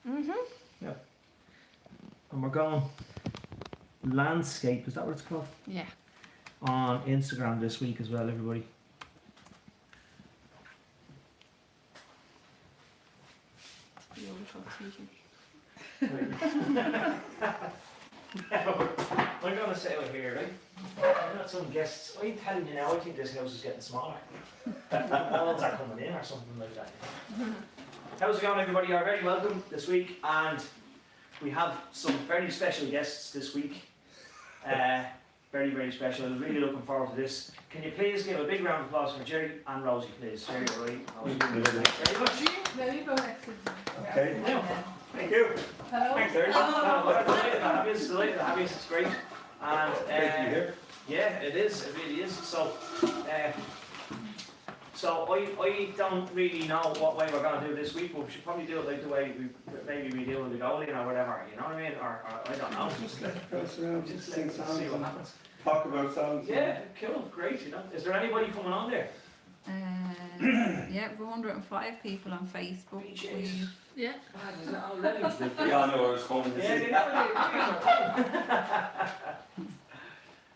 Yeah. And we're going landscape, is that what it's called? Yeah. On Instagram this week as well, everybody. Beautiful t-shirt. I'm going to say out here, right? I've got some guests. I'm telling you now, I think this house is getting smaller. Walls are coming in or something like that. How's it going, everybody? You're very welcome this week, and we have some very special guests this week. Very, very special. I'm really looking forward to this. Can you please give a big round of applause for Jerry and Rosie, please? Jerry, Rosie. Very much. Very good, excellent. Okay. Thank you. Hello. Thanks, Jerry. Delighted to have you. Delighted to have you. It's great. And yeah, it is. It really is. So I don't really know what way we're going to do this week, but we should probably do it like the way we do with the goalie or whatever. You know what I mean? Or I don't know. Just let it pass around, just sing songs See what and happens. talk about songs. Yeah, cool, great. You know, is there anybody coming on there? Yeah, 105 people on Facebook. Yeah. Is it already? Yeah, I know I was coming to see.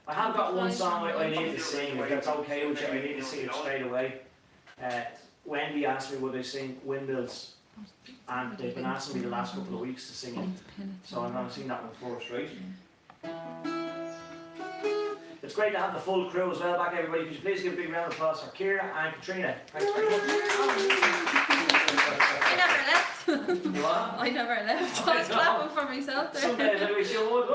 I have got one song I need to sing, if that's okay with you. I need to sing it straight away. Wendy asked me would I sing Windmills, and they've been asking me the last couple of weeks to sing it, so I'm going to sing that one first, right? It's great to have the full crew as well back, everybody. Could you please give a big round of applause for Kira and Katrina? Thanks very much. I never left. What? I never left. I was clapping for myself there. Some days I wish you would. Oh,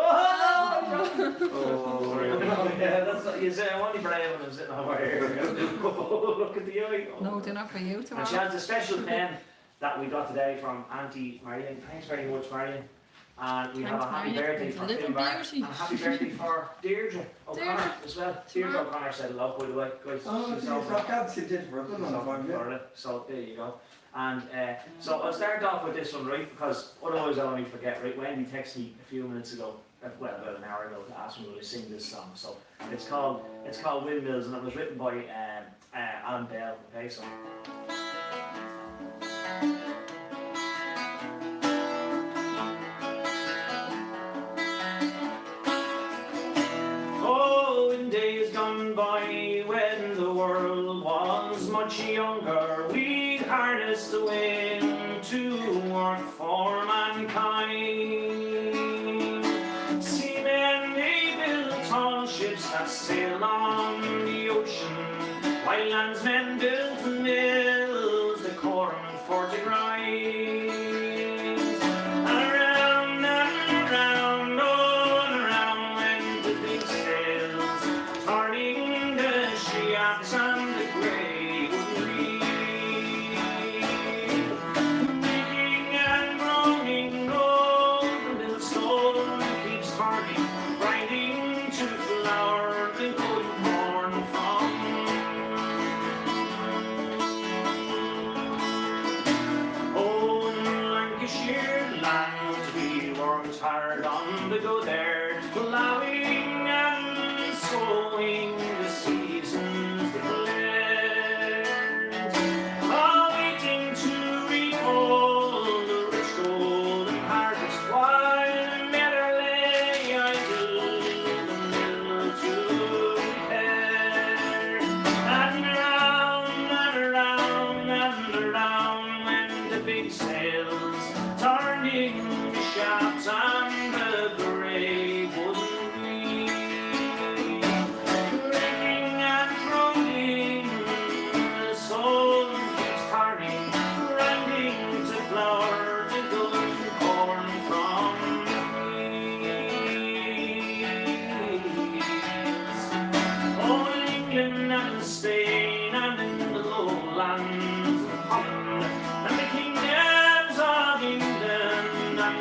yeah, that's what you say. I'm only brave when I'm sitting over here. Look at the eye. No dinner for you And she tomorrow. has a special pen that we got today from Auntie Marion. Thanks very much, Marion. And we have a Thanks, happy Marion. birthday for Little Phil Barr. beauty. And a happy birthday for Deirdre O'Connor Deirdre. as well. Deirdre O'Connor said hello, by the way, guys. Oh, She's geez, over. I can't see it for a good She's over in one. Florida. So there you go. And so I'll start off with this one, right? Because otherwise I'll only forget, right? Wendy texted me a few minutes ago, well, about an hour ago, to ask me would I sing this song. So it's called Windmills, and it was written by Alan Bell. Okay, so. Oh, in days gone by, when the world was much younger, we harnessed the wind to work for mankind. Seamen, they built tall ships that sail on the ocean, while landsmen built the mills, the corn for to grind. And around and around, oh, and around went the big sails, turning the shafts and the grey would reef. Making and groaning, oh, the millstone keeps turning, grinding to flour the good corn from. Oh, in Lancashire land, we worked hard on the go there, ploughing and sowing the seasons declared, waiting to reap all the rich golden harvest, while Mother lay idle in the mill to repair. And around and around went the big sails, turning the shafts and the grey wooden wheel. Breaking and groaning, the soul keeps turning, grinding to flour the good corn from the fields. Oh, in England and in Spain and in the lowlands of Holland, and the kingdoms of England and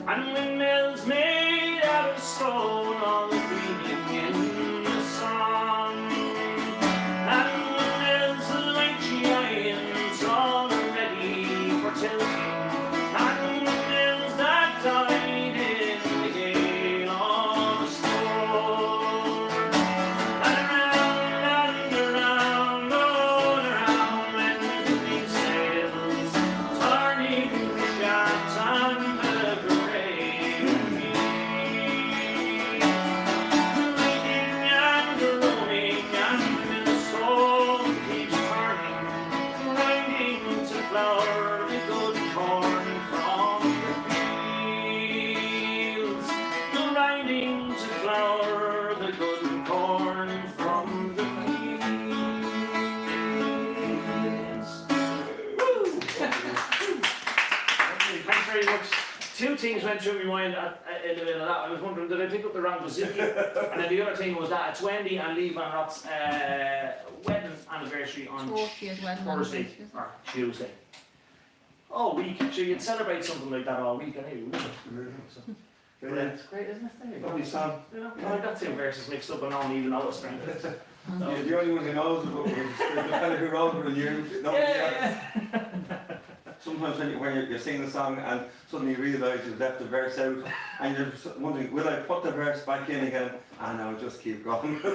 And windmills made out of stone, all gleaming in the sun. And windmills like giants, all ready for tilting. And windmills that died in the gale of a storm. And around, going around, when the wind sails, turning the shafts and the gray wheel. Leaning and rolling, and the storm keeps turning, grinding to flour the good corn from the fields, grinding to flour the good corn from the fields. Woo! Thanks very much. Two things went through my mind in the middle of that. I was wondering, did I pick up the wrong bouzouki? And then the other thing was that it's Wendy and Lee Van Roth's wedding anniversary on 40th wedding Thursday anniversary, isn't it? or Tuesday. All week. So you'd celebrate something like that all week, anyway, wouldn't you? So, Brilliant. it's great, isn't it? There you go. Lovely song. You know, I got two verses mixed up and I don't even know what's going on. You're the only one who knows about it. The fella who wrote it and you. Nobody else. Yeah. Sometimes when you're singing a song and suddenly you realise you've left the verse out and you're wondering, will I put the verse back in again? And I'll just keep going. I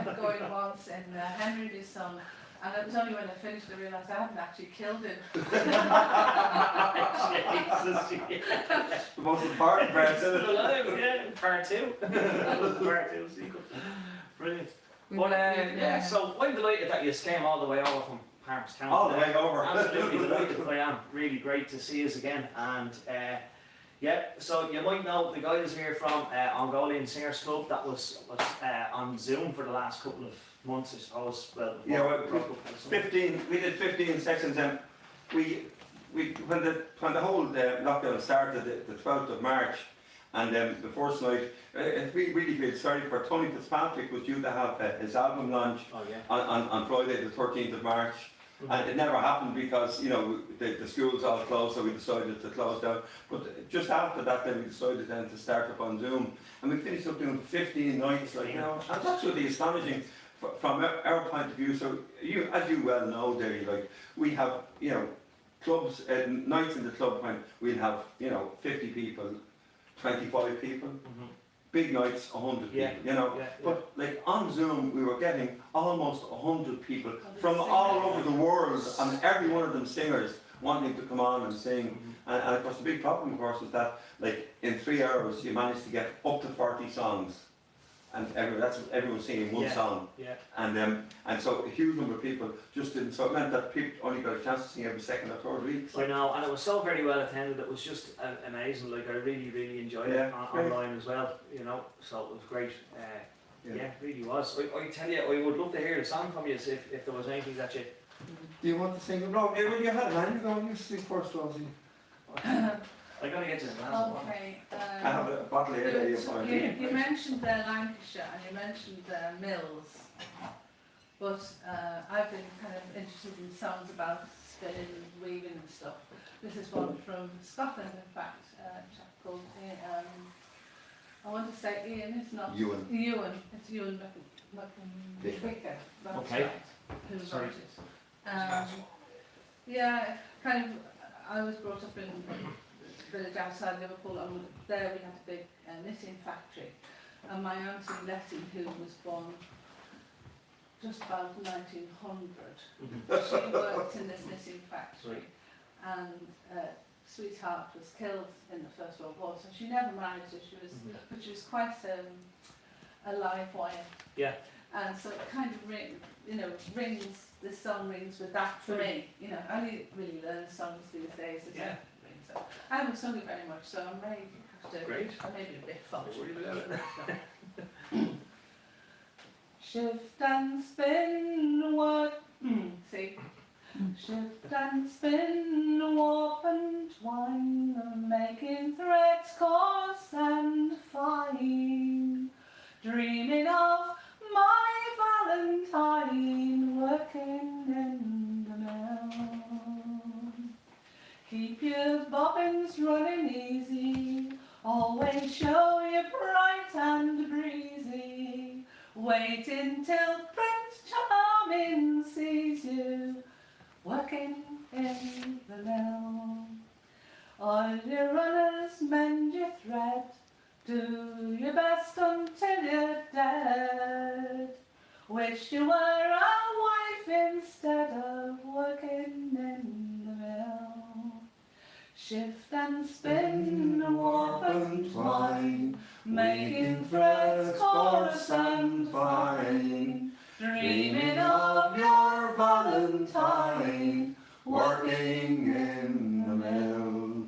kept going once in Henry this song, and it was only when I finished I realised I hadn't actually killed him. Jesus, yeah. The most important verse, isn't it? Yeah, part two. Part two sequel. Brilliant. But yeah, so I'm delighted that you came all the way over from Parks County. All the way over. Absolutely delighted I am. Really great to see us again. And yeah, so you might know the guys here from Mongolian Singers Club that was on Zoom for the last couple of months, I suppose. Well, Yeah, well, before it broke up. 15. We did 15 sessions, and we when the whole lockdown started, the 12th of March, and the first night, we really feel sorry for Tony Fitzpatrick was due to have his album launch Oh yeah. on Friday the 13th of March. And it never happened because, you know, the schools all closed, so we decided to close down. But just after that, then we decided then to start up on Zoom. And we finished up doing 15 nights, like, you know, and that's really astonishing from our point of view. So, as you well know, Daoirí, like, we have, you know, clubs, nights in the club when we'll have, you know, 50 people, 25 people. Big nights, 100 people, you know. Yeah, But like on Zoom, we were getting almost 100 people from all over the world, and every one of them singers wanting to come on and sing. And of course, the big problem, of course, is that like in 3 hours, you managed to get up to 40 songs, and that's everyone singing one song. Yeah. And so a huge number of people just didn't. So it meant that people only got a chance to sing every second or third week. I know, and it was so very well attended. It was just amazing. Like I really enjoyed it online as well. You know, so it was great. Yeah, really was. I tell you, I would love to hear a song from you if there was anything that you. Do you want to sing? No, when you had a line, you go, you sing first, Rosie. I gotta get to the last one. Okay. I have a bottle of ale here. You mentioned Lancashire and you mentioned Mills, but I've been kind of interested in songs about spinning and weaving and stuff. This is one from Scotland, in fact, a chap called I want to say Ian, it's not Ewan. It's Ewan McVicker. That's Okay. right, who Sorry. wrote it. Yeah, kind of. I was brought up in a village outside Liverpool, and there we had a big knitting factory. And my auntie Letty, who was born just about 1900, she worked in this knitting factory, and sweetheart was killed in the First World War, so she never married, so she was, but she was quite a live wire. Yeah. And so it kind of this song rings with that for me. You know, I only really learn songs these days. Yeah. So I haven't sung it very much, so I may have to. Great. I may be a bit Don't worry about functional. Shift and spin, what? See? Shift and spin, warp and twine, making threads coarse and fine, dreaming of my Valentine working in the mill. Keep your bobbins running easy, waiting till Prince Charming sees you working in the mill. All your runners mend your thread, do your best until you're dead. Wish you were a wife instead of working in the mill. Shift and spin, warp and twine, making threads coarse and fine, dreaming of your Valentine, working in the mill.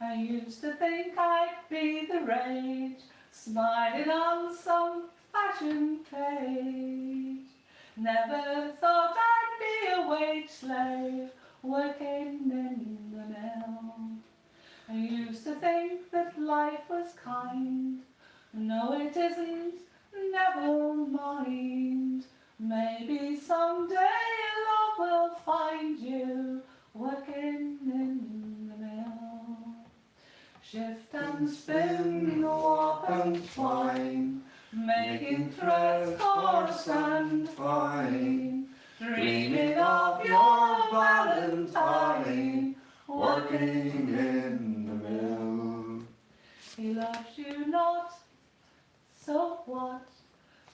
I used to think I'd be the rage, smiling on some fashion page. Never thought I'd be a wage slave, working in the mill. I used to think that life was kind. No, it isn't, never mind. Maybe someday love will find you working in the mill. Shift and spin, warp and twine, making threads coarse and fine, dreaming of your Valentine, working in the mill. He loves you not, so what?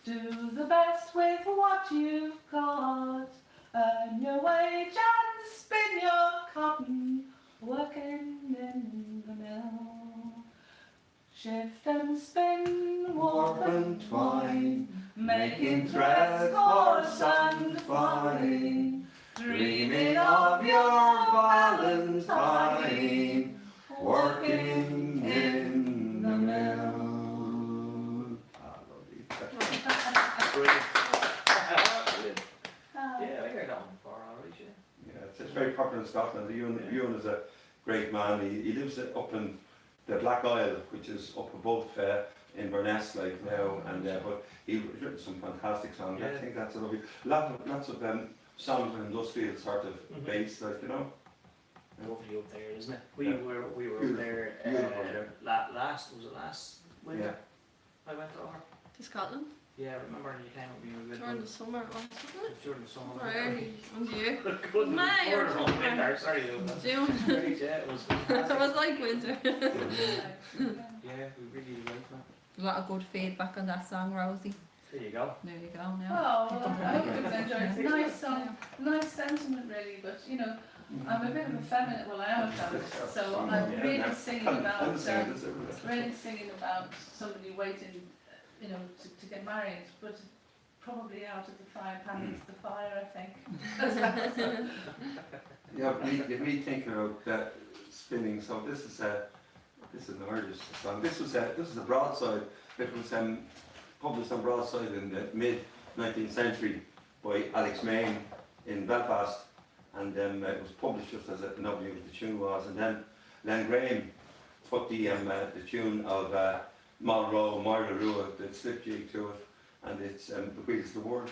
Do the best with what you've got. Earn your wage and spin your cotton, working in the mill. Shift and spin, warp and twine, making threads coarse and fine, dreaming of your Valentine, working in the mill. Brilliant. Yeah, I heard that one before already. Yeah, it's very popular in Scotland. Ewan is a great man. He lives up in the Black Isle, which is up above Inverness, like now, and but he's written some fantastic songs. Yeah. I think that's a lovely. Lots of songs with industrial sort of bass, like you know. Lovely up there, isn't it? We Yeah. were up Beautiful. there. Beautiful, yeah. Last winter. Yeah. I went over. To Scotland Yeah, I remember when you came up. We were during the summer, wasn't it? during the summer. Or early, and you? Couldn't May or afford it on something. winter. Sorry, it was June. great. Yeah, it was It fantastic. was like winter. Yeah, we really liked that. A lot of good feedback on that song, Rosie. There you go. There you go Oh, now. well, I hope you've enjoyed it. It's a nice song, nice sentiment really, but you know, I'm a bit of a feminist, well I am a feminist, so I'm really singing about, really singing about somebody waiting, you know, to get married, but probably out of the frying pan into the fire, I think. Yeah, me thinking about that spinning. So this is an Irish song. This is a broadside. It was published on broadside in the mid 19th century by Alex Main in Belfast, and it was published just as nobody knew what the tune was. And then Len Graham put the tune of Malroe, Moira Rua, the slip jig to it, and it's the wheels the word.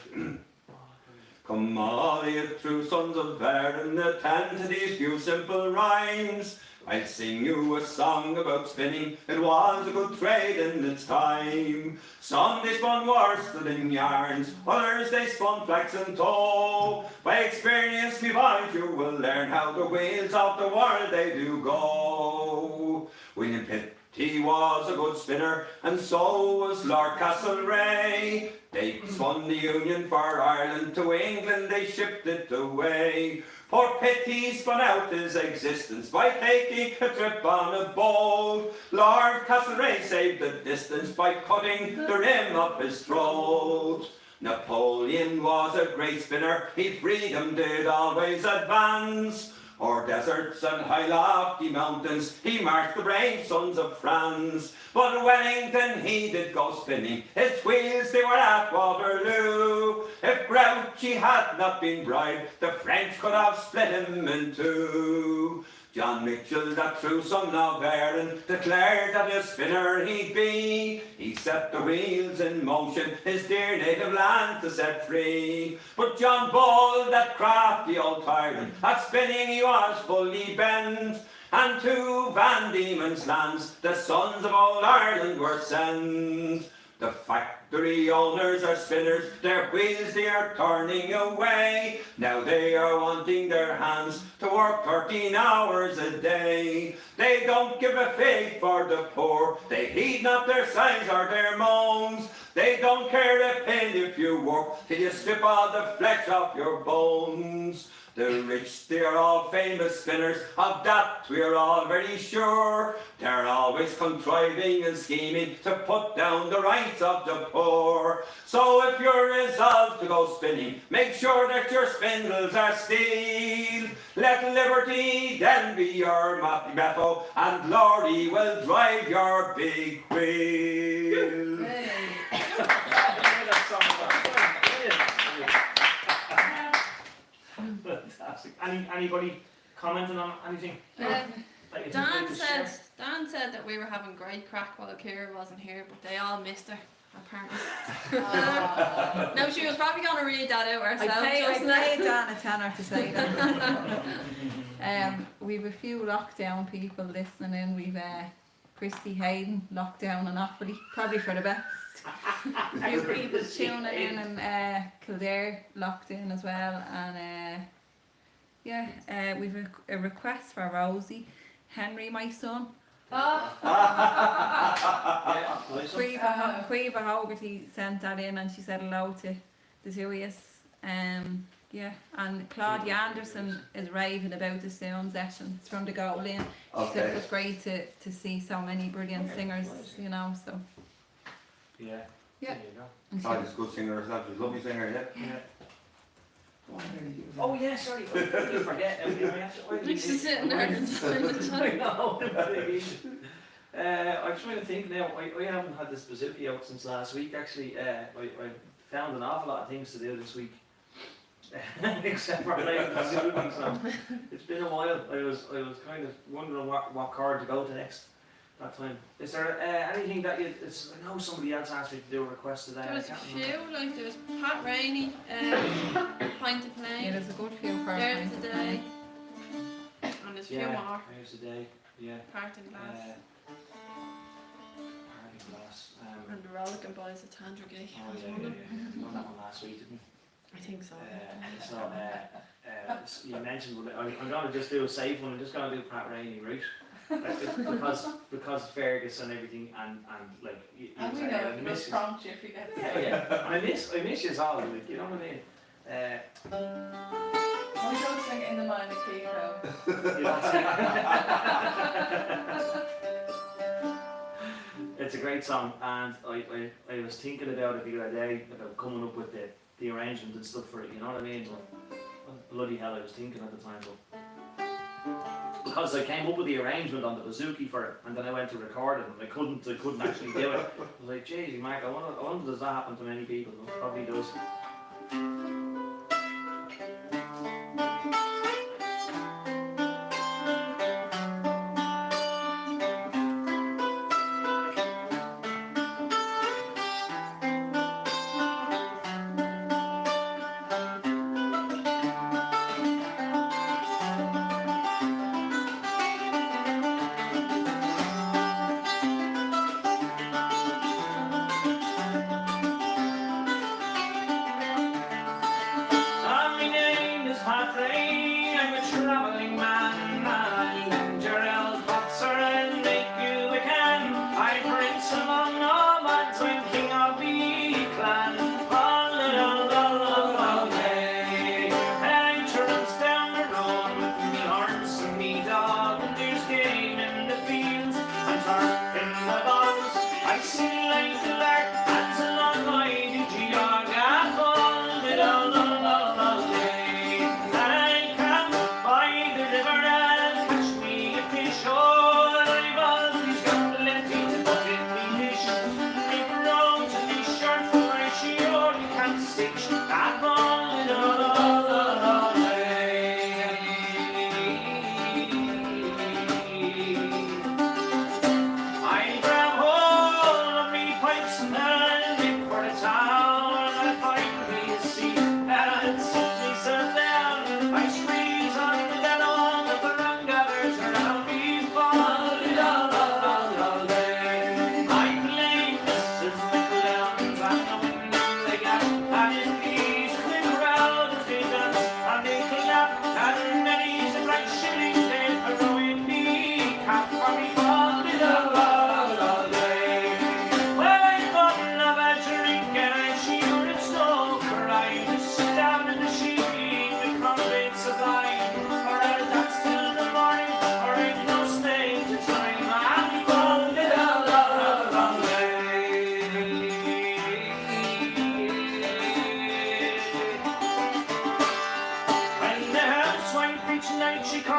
Come all ye true sons of Erin, attend to these few simple rhymes. I'll sing you a song about spinning, it was a good trade in its time. Some they spun worsted in yarns, others they spun flax and tow. By experience me boys you will learn how the wheels of the world they do go. William Pitt, he was a good spinner, and so was Lord Castlereagh. They spun the Union for Ireland, to England they shipped it away. Poor Pitt, he spun out his existence by taking a trip on a boat. Lord Castlereagh saved the distance by cutting the rim of his throat. Napoleon was a great spinner, he freedom did always advance. O'er deserts and high lofty mountains, he marched the brave sons of France. But Wellington, he did go spinning, his wheels they were at Waterloo. If Grouchy had not been bribed, the French could have split him in two. John Mitchell, that true son of Erin, declared that a spinner he'd be. He set the wheels in motion, his dear native land to set free. But John Bull, that crafty old tyrant, at spinning he was fully bent. And to Van Diemen's lands the sons of old Ireland were sent. The fact Three owners are spinners, their wheels they are turning away. Now they are wanting their hands to work 13 hours a day. They don't give a fig for the poor, they heed not their sighs or their moans. They don't care a pin if you work till you strip all the flesh off your bones. The rich, they are all famous spinners, of that we are all very sure. They're always contriving and scheming to put down the rights of the poor. So if you're resolved to go spinning, make sure that your spindles are steel. Let liberty then be your motto, and glory will drive your big wheel. Hey. Fantastic. Anybody commenting on anything? Um, that you think Dan we could said share? Dan said that we were having great crack while Kira wasn't here, but they all missed her apparently. No, she was probably going to read that out herself. I just now. paid Dan a tenner to say that. We've a few lockdown people listening in. We've Christy Hayden locked down in Offaly, probably for the best. A few people tuning in, and Kildare locked in as well. And we've a request for Rosie. Henry, my son. Oh, Yeah, nice one. Quiva Hogarty sent that in, and she said hello to the two of us. And Claudia Anderson is raving about the sound sessions from the Goal In. She said it was great to see so many brilliant singers, you know. So Yeah. Yeah. There you go. and she- Claudia's a good singer herself, she's a lovely singer, yeah. Oh yeah, sorry. I did forget. She's just sitting there in silence. I know. I'm trying to think now. I haven't had this bazooki out since last week. Actually, I found an awful lot of things to do this week, except for playing the bazooki. So it's been a while. I was kind of wondering what card to go to next. That time. Is there anything that you? I know somebody else asked me to do a request today. There was I a can't few, remember. like there was Pat Rainey, Pint of yeah, Plain, there's a good few for There's Today, and there's a few Yeah. more. Here's the day. Yeah. Parting Glass, Party glass. and the Rollickin' Boys at Tandragee. Oh yeah, yeah, yeah. We done that one last week, didn't we? I think so. So you mentioned, I'm going to just do a safe one. I'm just going to do Pat Rainey, right? Because Fergus and everything, and like you and we say, know I it will miss you. prompt you if you get Yeah, yeah. I miss you all, like, you know what I mean? We don't sing it in the minor key though. You don't see- It's a great song, and I was thinking about it the other day about coming up with the arrangement and stuff for it. You know what I mean? But bloody hell, I was thinking at the time, but. Because I came up with the arrangement on the bazooki for it, and then I went to record it, and I couldn't actually do it. I was like, "Jeez, Mark, I wonder does that happen to many people?" It probably does.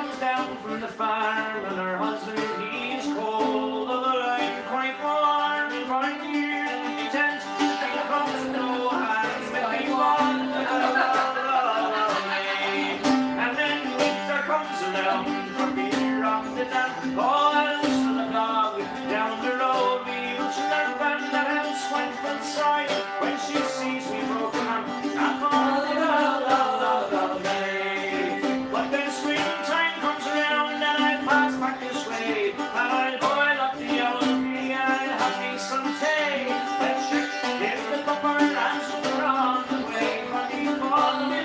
comes down from the farm, and her husband he's cold. Although I'm quite warm, quite near the tent. He comes to no hands with me one. And then winter comes along for beer off the tap. Oh, else for the dog down the road we will slurp, and the house went inside when she sees me broken up. And but then springtime comes around and I pass back this way, and I'll boil up the old tree and I'll have me some tea. Let's give the pupper and sugar on the way, for the ball me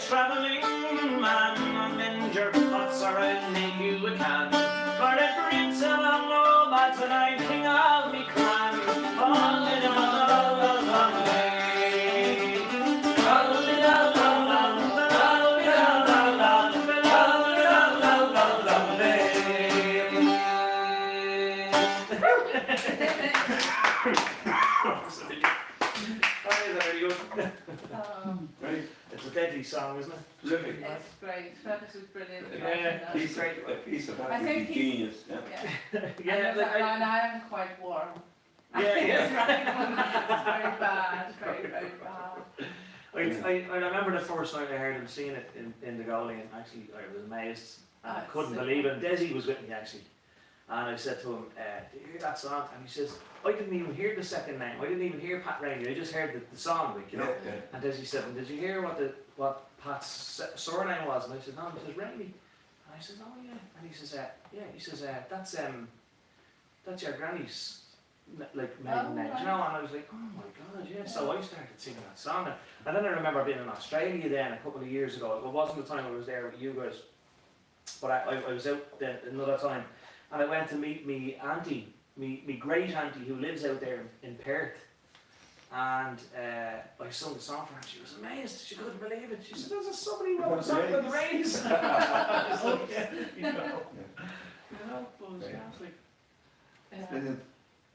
travelling man, and your pots are I'll make you a can. For it brings along no bads, and I'm king of me clan. Falling on the way. Falling on Right. It's a deadly song, isn't it? Terrific. It's great. Fergus was brilliant. Yeah, Piece of I think absolute genius. Yeah. Yeah. Yeah, like And I am quite warm. Yeah, It's very bad. Very, very bad. I remember the first night I heard him singing it in the Goalie, and actually I was amazed. I couldn't believe it. Desi was with me actually. And I said to him, do you hear that song? And he says, I didn't even hear the second name. I didn't even hear Pat Rainey. I just heard the song, like, you know. Yeah. And Desi said, did you hear what Pat's surname was? And I said, no. He says, Rainey. And I said, oh yeah. And he says, yeah. He says, that's your granny's maiden name, you know. And I was like, oh my God, yeah. So I started singing that song, and then I remember being in Australia then a couple of years ago. It wasn't the time I was there with you guys, but I was out then another time. And I went to meet me auntie, me great auntie who lives out there in Perth. And I sung the song for her and she was amazed. She couldn't believe it. She said, there's somebody wrote a song with the rains. You know, but it was absolutely. Brilliant.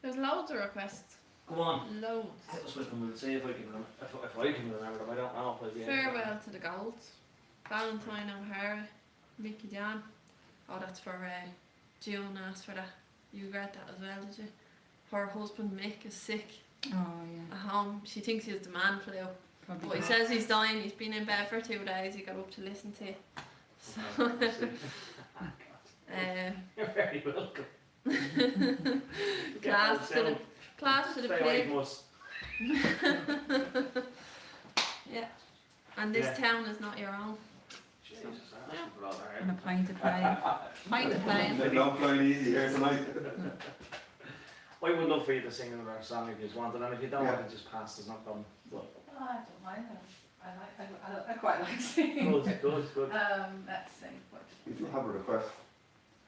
There's loads of requests. Go on. Loads. Hit us with them. We'll see if I can remember. If I can remember them. I don't know. But yeah. Farewell to the Golds. Valentine O'Hara. Mickey Jan. Oh, that's for June asked for that. You read that as well, did you? Her husband Mick is sick Oh, yeah. at home. She thinks he has the man flu. Probably. But he says he's dying. He's been in bed for 2 days. He got up to listen to it. So, You're very welcome. class to the Stay away play. from us. Yeah. And this Yeah. town is not your own. Jesus, I should put all that And a out. pint of playing. Pint of playing. They don't play easy here tonight. I would love for you to sing another song if you wanted, and if you don't, Yeah. I can just pass. There's no problem. Oh, I don't mind them. I quite like singing. Good. Let's see. What? You do have a request.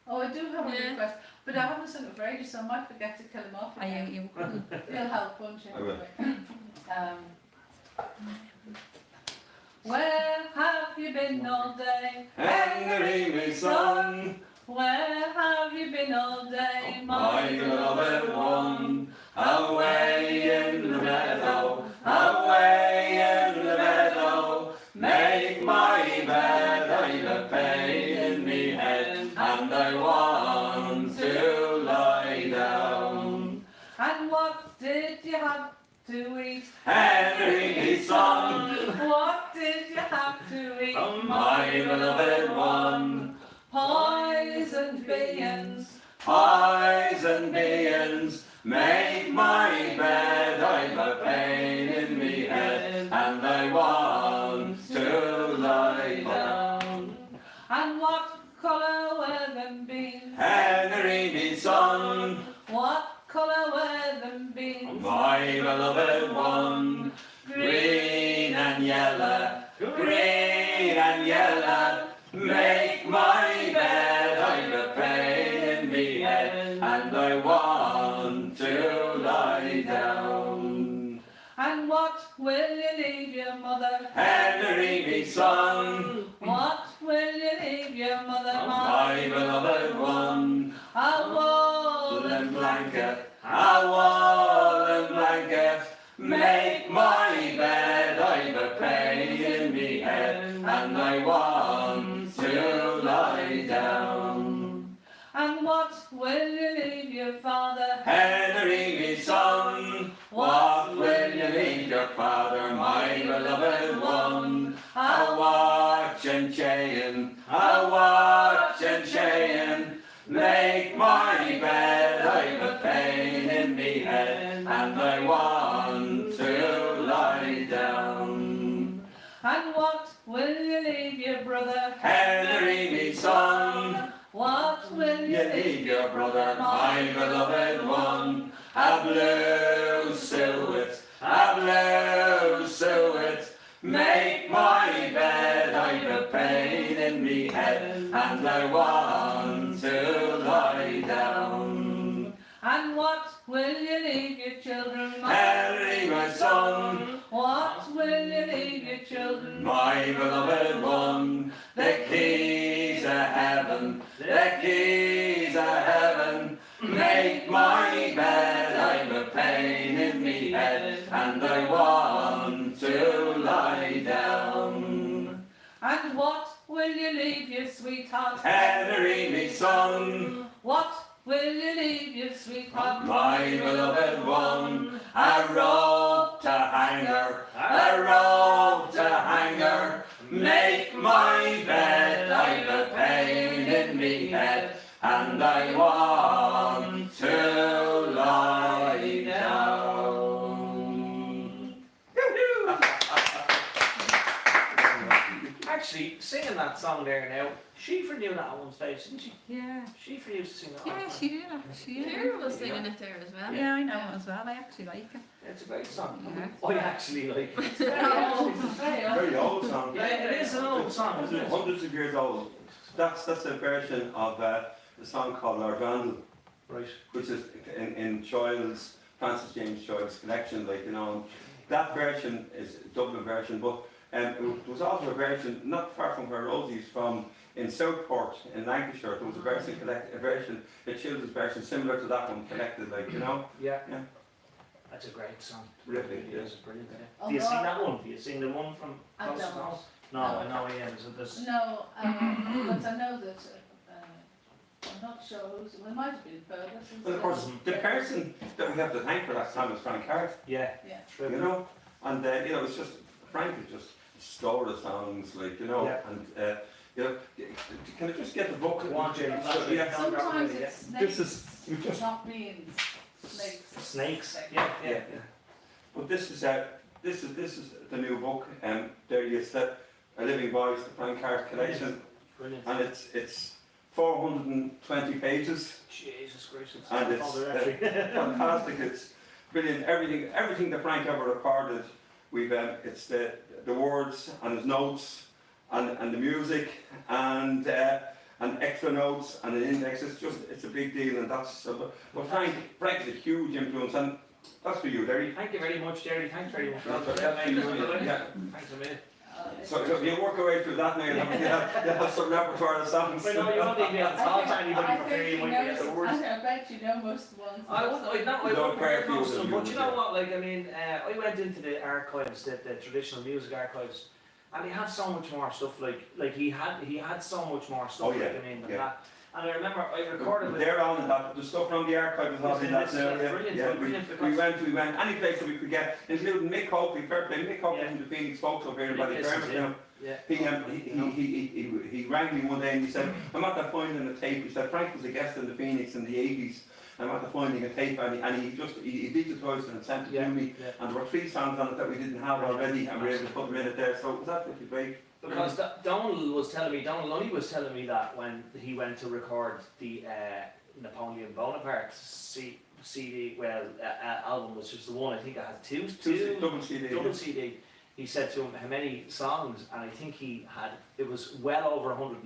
Oh, I do have a Yeah. request, but I haven't sung it for ages, so I might forget to kill him off Are again. you couldn't. It'll help, won't you? I will. Where have you been all day? Henry, my son, Where have you been all day, my beloved one? Away in the meadow, away in the meadow. Make my bed, I've a pain in me head, and I want to lie down. And what did you have to eat? Henry, my son, What did you have to eat? my beloved one. Poisoned beans. Poison beans, make my bed, I've a pain in me head, and I want to lie down. And what colour were them beans? Henry, my son, What colour were them beans? my beloved one, green and yellow, green and yellow, make my bed, I've a pain in me head, and I want will you leave your mother? Henry, me son, What will you leave your mother? my beloved one. A Woolen blanket, a woolen blanket, make my bed. I've a pain in me head, and I want to lie down. And what will you leave your father? Henry, me son, what will you leave your father, my beloved one? A watch and chain, a watch and chain, make my bed. I've a pain in me head, and I want to lie down. And what will you leave your brother? Henry, me son, What will you leave your brother, my beloved one. A blue suet, a blue suet, make my bed. I've a pain in me head, and I want to lie down. And what will you leave your children? Henry, my son, What will you leave your children? my beloved one. The keys of heaven, the keys of heaven, make my bed. I've a pain in me head, and I want to lie down. And what will you leave your sweetheart? Henry, me son, What will you leave your sweetheart? my beloved one. A rope to hang her, a rope to hang her, make my bed. I've a pain in me head, and I want to lie down. Actually, singing that song there now, Sheaffer knew that at one stage, didn't she? Yeah. Sheaffer used to sing that. Yeah, she did actually. Claire was singing it there as well. Yeah, I know it as well. I actually like it. It's a great song. Yeah. I actually like it. Very old song. Yeah, it is an old song, isn't it? Hundreds of years old. That's a version of the song called Lord Randall, Right. which is in Child's, Francis James Child's collection, like, you know. That version is a Dublin version, but there was also a version not far from where Rosie's from, in Southport in Lancashire. There was a version, a children's version similar to that one collected, like, you know. Yeah. Yeah. That's a great song. Really, It is brilliant. Yeah. Oh, Do you sing God. that one? Do you sing the one from I Close don't. House? No, I know he is. There's No, but I know that I'm not sure who's. Well, it might have been Ferguson. Well, of course, the person that we have to thank for that song is Frank Hart, yeah, Yeah. true. you know. And, you know, it's just, Frank is just stole the songs, like, you know. Yeah. And, you know, can I just get the book? Go on, Jerry. So, yeah. Sometimes Yeah. it's snakes, This is, we just, not beans. Snakes. Snakes. Yeah, yeah, yeah. but this is the new book, there is a Living Voice, the Frank Hart collection, Brilliant. and it's 420 pages, Jesus Christ, it's and it's fantastic. It's brilliant. Everything that Frank ever recorded, we've it's the words and his notes and the music and extra notes and an index. It's a big deal, and that's. But Frank is a huge influence, and that's for you, Derry. Thank you very much, Jerry. Thanks very much. That's for you, yeah. Thanks a million. So you work away through that now, you'll have some repertoire of songs. But no, you won't need me on the talk to anybody for fear you might forget the words. I bet you know most of the ones. I wouldn't Don't care if you most of them, would but do you know it. what, like, I mean, I went into the archives, the traditional music archives, and he had so much more stuff, like he had so much more stuff, Oh, yeah, like, I mean, than yeah. that. And I remember I recorded with They're on that. The stuff from the archive is all in that now. Brilliant, Yeah, brilliant, we because went any place that we could get, including Mick Copley, fair play. Mick Copley Yeah. from the Phoenix Folks up here in Mick listens, Ballyfermot. yeah. He rang me one day and he said, I'm after finding a tape. He said, Frank was a guest in the Phoenix in the 80s. I'm after finding a tape, and he digitised it and sent it Yeah, to me. yeah. And there were 3 songs on it that we didn't have already, and we were able to put them in it there. So it was absolutely great. Because Donald Lunny was telling me that when he went to record the Napoleon Bonaparte CD, album, was just the one. I think it had two Double CD. double CD. he said to him how many songs, and I think it was well over 100,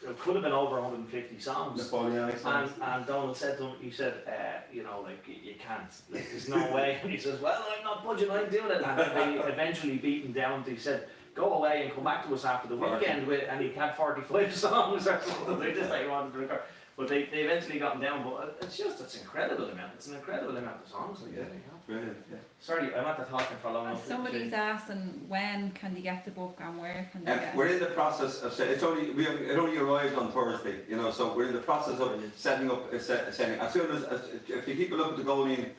it could have been over 150 songs. Napoleonic songs. And Donald said to him, he said, you know, like, you can't, like, there's no way. And he says, well, I'm not budging, I'm doing it. And they eventually beat him down. He said, go away and come back to us after the weekend. And he had 45 songs or something like this that he wanted to record. But they eventually got him down. But it's incredible amount. It's an incredible amount of songs. Like, Yeah. that, you know. Brilliant, yeah. Sorry, I'm at the talking for long. And somebody's asking when can they get the book and where can they get We're it? in the process of it only arrived on Thursday, you know, so we're in the process of setting up setting as soon as if you keep a look at the Golding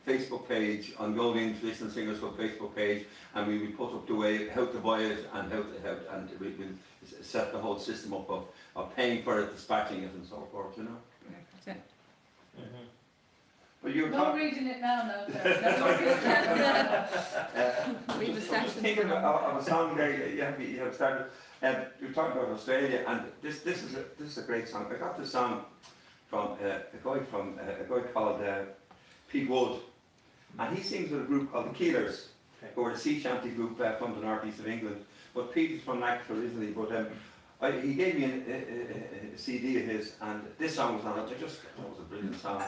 Facebook page on Golding Traditional Singers Club Facebook page, and we will put up the way how to buy it and and we will set the whole system up of paying for it, dispatching it and so forth, you know. That's it. Mm-hmm. But you're Not talking reading it now, no. We have a I'm just session. thinking of a song there you have started. You're talking about Australia, and this is a great song. I got this song from a guy called Pete Wood, and he sings with a group called the Keelers, who are a sea shanty group from the northeast of England. But Pete is from Lancashire originally, but he gave me a CD of his, and this song was on it. I just thought it was a brilliant song,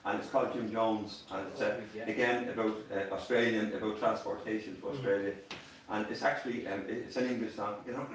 and it's called Jim Jones, and it's again about about transportation to Australia, and it's actually it's an English song, you know.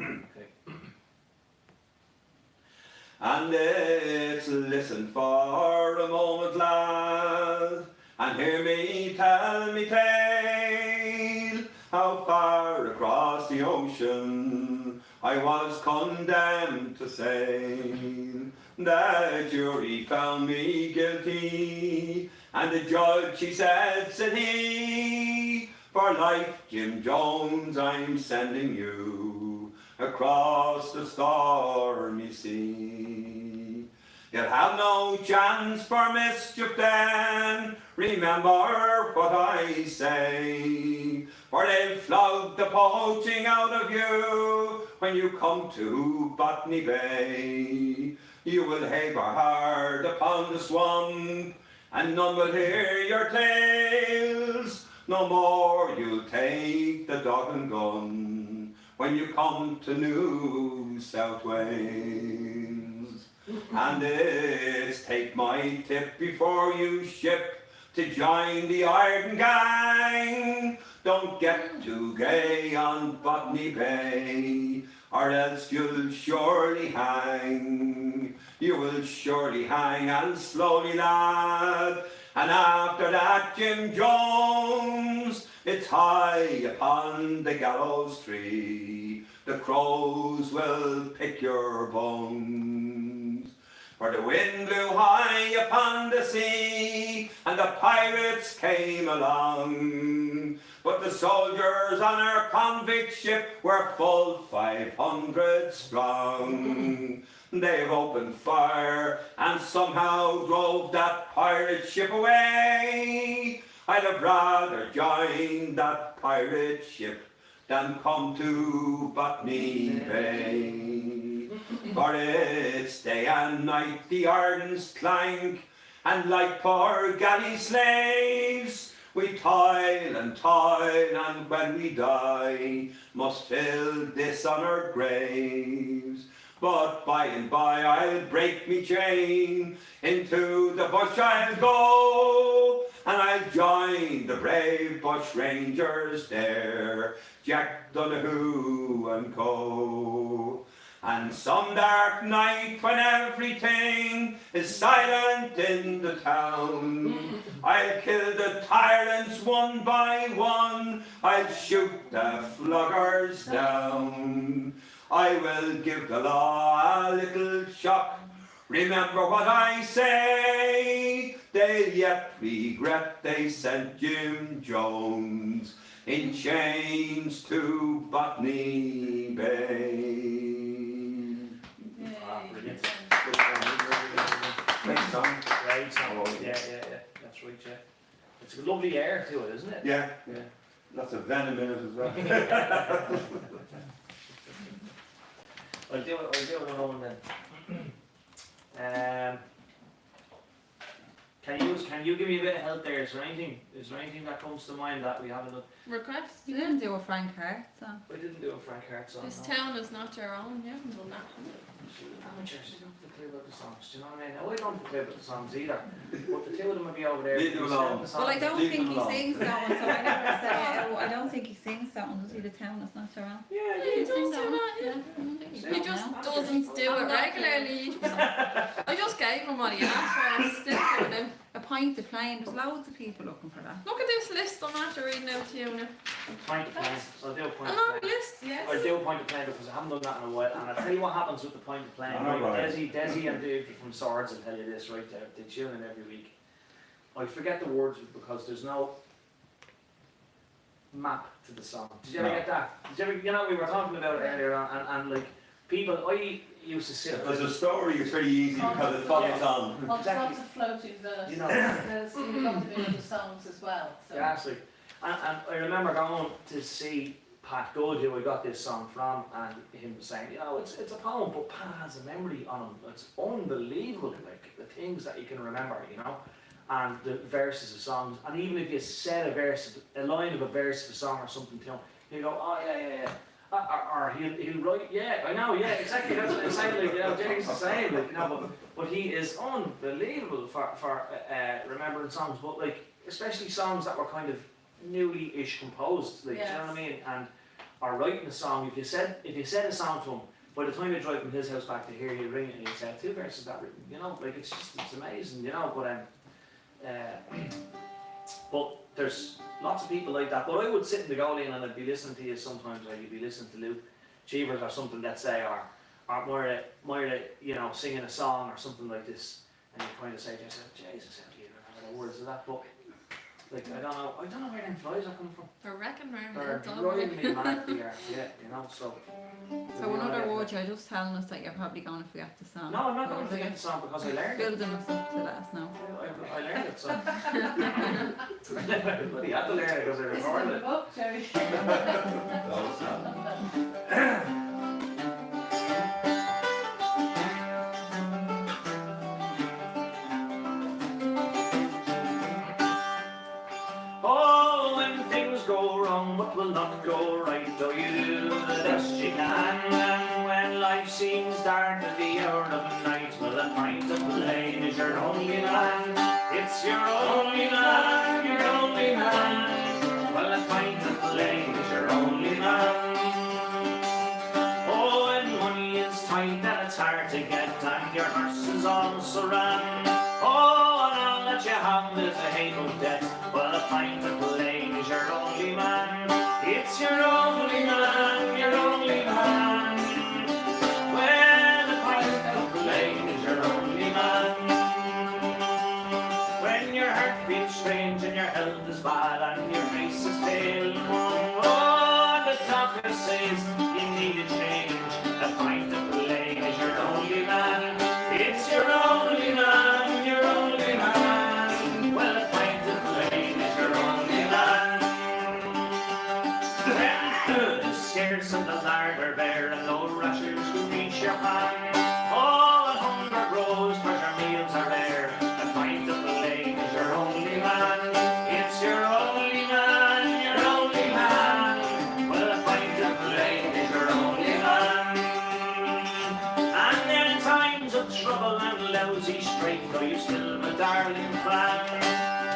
And let's listen for a moment, lad, and hear me tell me tale, how far across the ocean I was condemned to sail. The jury found me guilty, and the judge, he said he, for life, Jim Jones, I'm sending you across the stormy sea. You'll have no chance for mischief then, remember what I say, for they'll flog the poaching out of you when you come to Botany Bay. You will labour hard upon the swamp, and none will hear your tales. No more you'll take the dog and gun when you come to New South Wales. And it's take my tip before you ship to join the Iron Gang. Don't get too gay on Botany Bay, or else you'll surely hang. You will surely hang, and slowly, lad. And after that, Jim Jones, it's high upon the gallows tree. The crows will pick your bones. For the wind blew high upon the sea, and the pirates came along. But the soldiers on our convict ship were full 500 strong. They've opened fire and somehow drove that pirate ship away. I'd have rather joined that pirate ship than come to Botany Bay. For it's day and night the irons clank, and like poor galley slaves we toil, and when we die must fill this on our graves. But by and by I'll break me chain, into the bush I'll go, and I'll join the brave bush rangers there, Jack Donahue and co. And some dark night when everything is silent in the town, I'll kill the tyrants one by one, I'll shoot the floggers down. I will give the law a little shock, remember what I say, they'll yet regret they sent Jim Jones in chains to Botany Bay. Brilliant. Great song. Great song. Yeah. That's right, yeah. It's a lovely air to it, isn't it? Yeah. Lots of venom in it as well. I'll do it alone then. Can Can you give me a bit of help there? Is there anything that comes to mind that we haven't done? Request. You didn't do a Frank Hart song. I didn't do a Frank Hart song. This no. town is not your own. You haven't done that. Amateurs, they don't have a clue about the songs, do you know what I mean? Now, I don't have a clue about the songs either, but the two of them will be over there. Leave them who's alone. the songs. Well, I don't Leave think them he alone. sings that one, so I never say, oh, I don't think he sings that one, does he? The town is not your own. Yeah, He you does do. do that, yeah. He just doesn't do it regularly. I just gave him what he asked for. I'm still giving him. A pint of plain, there's loads of people looking for that. Look at this list I'm after reading out to you now. Point of plan, so I'll do a point A of long plan. list. Yes. I'll do a point of plan because I haven't done that in a while, and I'll tell you what happens with the point of plan. I know, Right? right. Desi and Deirdre from Swords will tell you this right there. They tune in every week. I forget the words because there's no map to the song. Did you ever No. get that? Did you ever, you know, we were talking about it earlier on, and like people, I used to sit. If there's a story, it's very easy because it follows on. Lots Exactly. of floating verses. You know. There's you've got to be other songs as well. So. Yeah, absolutely. And I remember going to see Pat Good, who I got this song from, and him saying, you know, it's a poem, but Pat has a memory on him. It's unbelievable, like the things that you can remember, you know, and the verses of songs. And even if you said a line of a verse of a song or something to him, you go, oh yeah. Or he'll write, yeah, I know, yeah, exactly. That's what it sounded like, you know, Jerry's the same, like, you know, but he is unbelievable for remembering songs, but like, especially songs that were kind of newly-ish composed, like, do you know what I mean? And or writing a song, if you said a song to him, by the time you drive from his house back to here, he'd ring it and he'd say, 2 verses that written, you know, like it's amazing, you know, but there's lots of people like that. But I would sit in the goal lane and I'd be listening to you sometimes, or you'd be listening to Luke Cheevers or something, let's say, or Moira, you know, singing a song or something like this, and you kind of say to yourself, Jesus, how do you remember the words of that book? Like, I don't know where them flies are coming from. I reckon They're Marmel done driving it. me mad here, yeah, you know, so. So in other words, you're just telling us that you're probably going to forget the song. No, I'm not going Or to forget the song because I learned it. building us up to let us know. I learned it, so. But he had to learn it because I This is in recorded the it. book, Jerry. Oh, when things go wrong, what will not go right, though you do the best you can. And when life seems dark at the hour of night, well, a pint of plain is your only man. It's your only man, your only man. Well, a pint of plain is your only man. Oh, when money is tight and it's hard to get, and your hearse is also ran. Oh, and all that you have is a heap of debt. Well, a pint of plain is your only man. It's your only man, your only man. Well, a pint of plain is your only man. When your heart feels strange and your health is bad and your face is pale, oh, the doctor says you need a change. A pint of plain is your only man. It's your only man, your only man. Well, a pint of plain is your only man. When the scarce and the larder bare and no rashers to reach your hand. Oh, and hunger grows 'cause your meals are rare. A pint of plain is your only man. It's your only man, your only man. Well, a pint of plain is your only man. And in times of trouble and lousy strife, though you still my darling plan,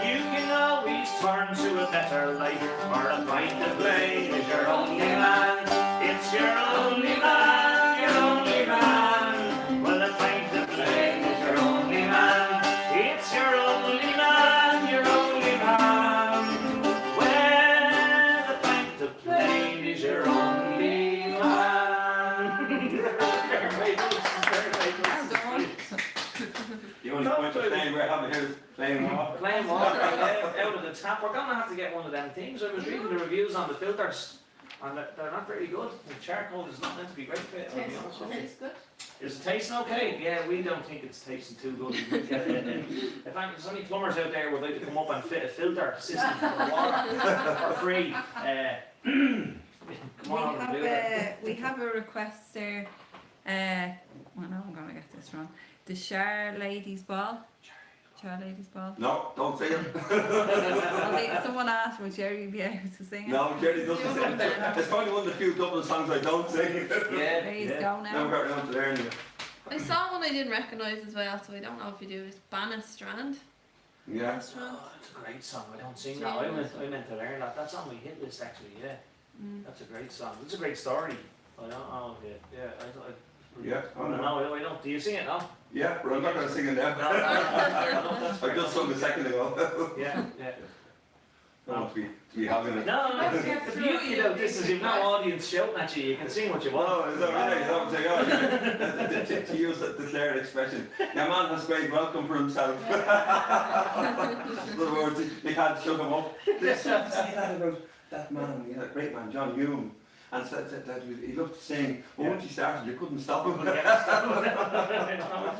you can always turn to a better life, or a pint of plain is your only man. It's your only man, your only man. Well, a pint of plain is your only man. It's your only man, your only man. Well, a pint of plain is your only man. Well done. The only point of playing we're having here is playing water. Plain water out of the tap. We're gonna have to get one of them things. I was reading the reviews on the filters, and they're not very good. The charcoal is not meant to be great for it. I'll be honest with you. Tastes good. Is it tasting okay? Yeah, we don't think it's tasting too good. In fact, there's any plumbers out there who would like to come up and fit a filter system for the water for free. Come on, we'll do it. We have a request there. Well, now I'm going to get this wrong. The Shar Ladies Ball. Char Ladies Ball? No, don't say it. Someone asked would Jerry be able to sing it? No, Jerry doesn't sing it. It's probably one of the few Dublin songs I don't sing. There you go Never now. got around to learning it. I saw one I didn't recognise as well, so I don't know if you do. It's Bannistrand. Yeah. Bannistrand. Oh, it's a great song. I don't sing that. I meant to learn that. That's on my hit list actually. Yeah, that's a great song. It's a great story. I don't know. Yeah. Yeah. I don't know. I don't. Do you sing it now? Yeah, but I'm not going to sing it now. No, that's I just sung a second ago. Yeah. No, to be having it. No. The beauty about this is you've no audience shouting at you. You can sing what you want. Oh, is that right? Is that what I'm saying? To use the declared expression. Your man has great welcome for himself. In other words, you can't shut him up. Say that about that man, that great man, John Hume. And said that he loved to sing, but once he started, you couldn't stop him.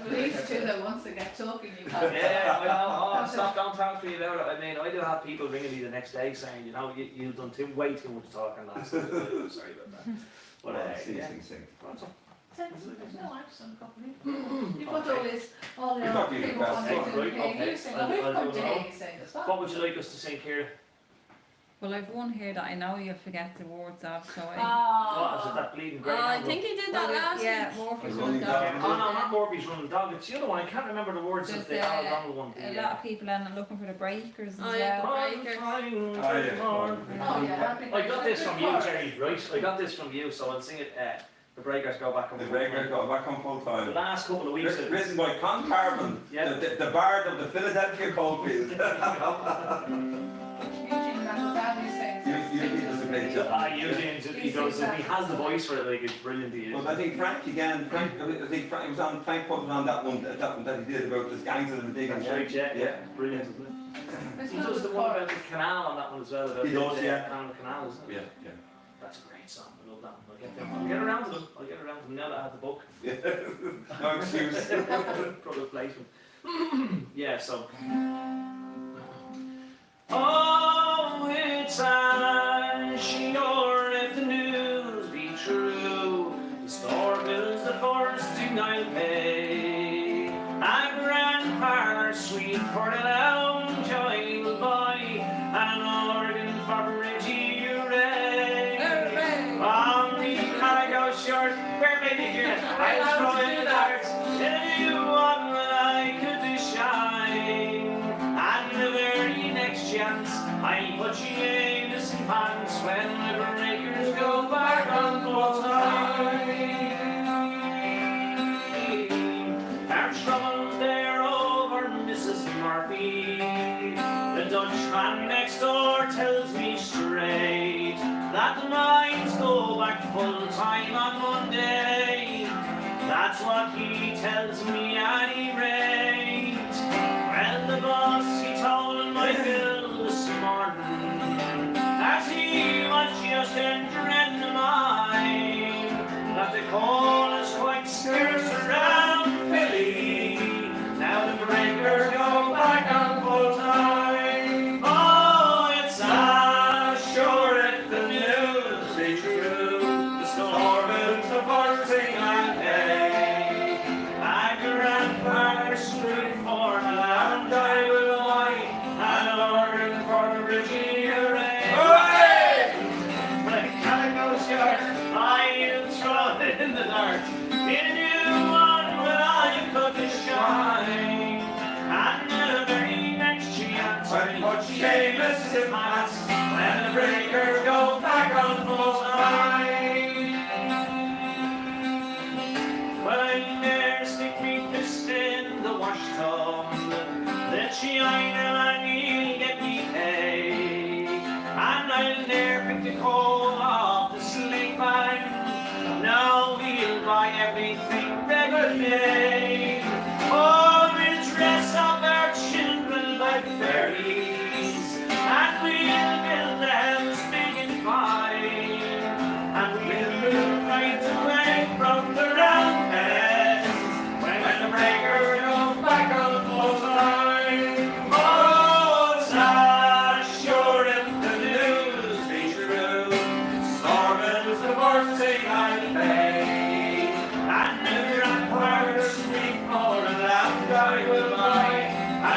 These two that once they get talking, you can't. Yeah, stop, don't talk to me about it. I mean, I do have people ringing me the next day saying, you know, you've done way too much talking last night. Sorry about that. But Sing. No accent, you've got all the You're not being people the best. wanting to hear you sing. We've come to hear you sing as well. what would you like us to sing here? Well, I've one here that I know you'll forget the words of, so I... What is it, that bleeding Oh, grey? I think he did that last Yeah, week. Morphe's Running Running Dog. Dog. Oh no, not Morphe's Running Dog. It's the other one. I can't remember the words of There's the Al Donald one. a lot of people in looking for the breakers as Oh, yeah. well. Oh yeah, I got this from you, Jerry, right? I got this from you, so I'll sing it. The Breakers Go Back on The Full breaker Time. got back on full The time. last couple of weeks. Written by Con Carbon, Yeah. the bard of the Philadelphia coalfield. Eugene Danny sings. You does a great job. Eugene, he does. He has the voice for it. Like it's brilliant. He is. Well, I think Frank again. I think Frank was on. Frank put on that one that he did about the gangs of the big. That's right, yeah. Brilliant. He does the one about the canal on that one as well. About He does, yeah. the canal, isn't it? Yeah. That's a great song. I love that one. I'll get around to them. Now that I have the book. No excuse. Product placement. Yeah, so. Oh, it's sure if the news be true, the store bills the first thing I'll pay. A grand parlour suite for the lounge I'll buy, and an organ for Reggie Ray. On the cargo short, where baby girl, I'll throw in the darts, and you one like to shine. And the very next chance, I'll put you in the pants when the breakers go back on full time. Our troubles they're over, Mrs. Murphy. The Dutchman next door tells me straight that the mines go back full time on Monday. That's what he tells me at any rate. Well, the boss he told my bill this morning, as he was just entering the mine, that the coal is quite scarce around Philly. Now the breakers go back on full time. Oh, it's sure if the news be true, the store bills the first thing I pay. I grand parlour street for the land I will buy, and an organ for the Reggie Ray. When a calico shirt, I'll throw it in the dark. In a new one when I put the shine, and the very next chance I put Seamus in my ass when the breakers go back on full time. Well, I never stick me fist in the wash tub.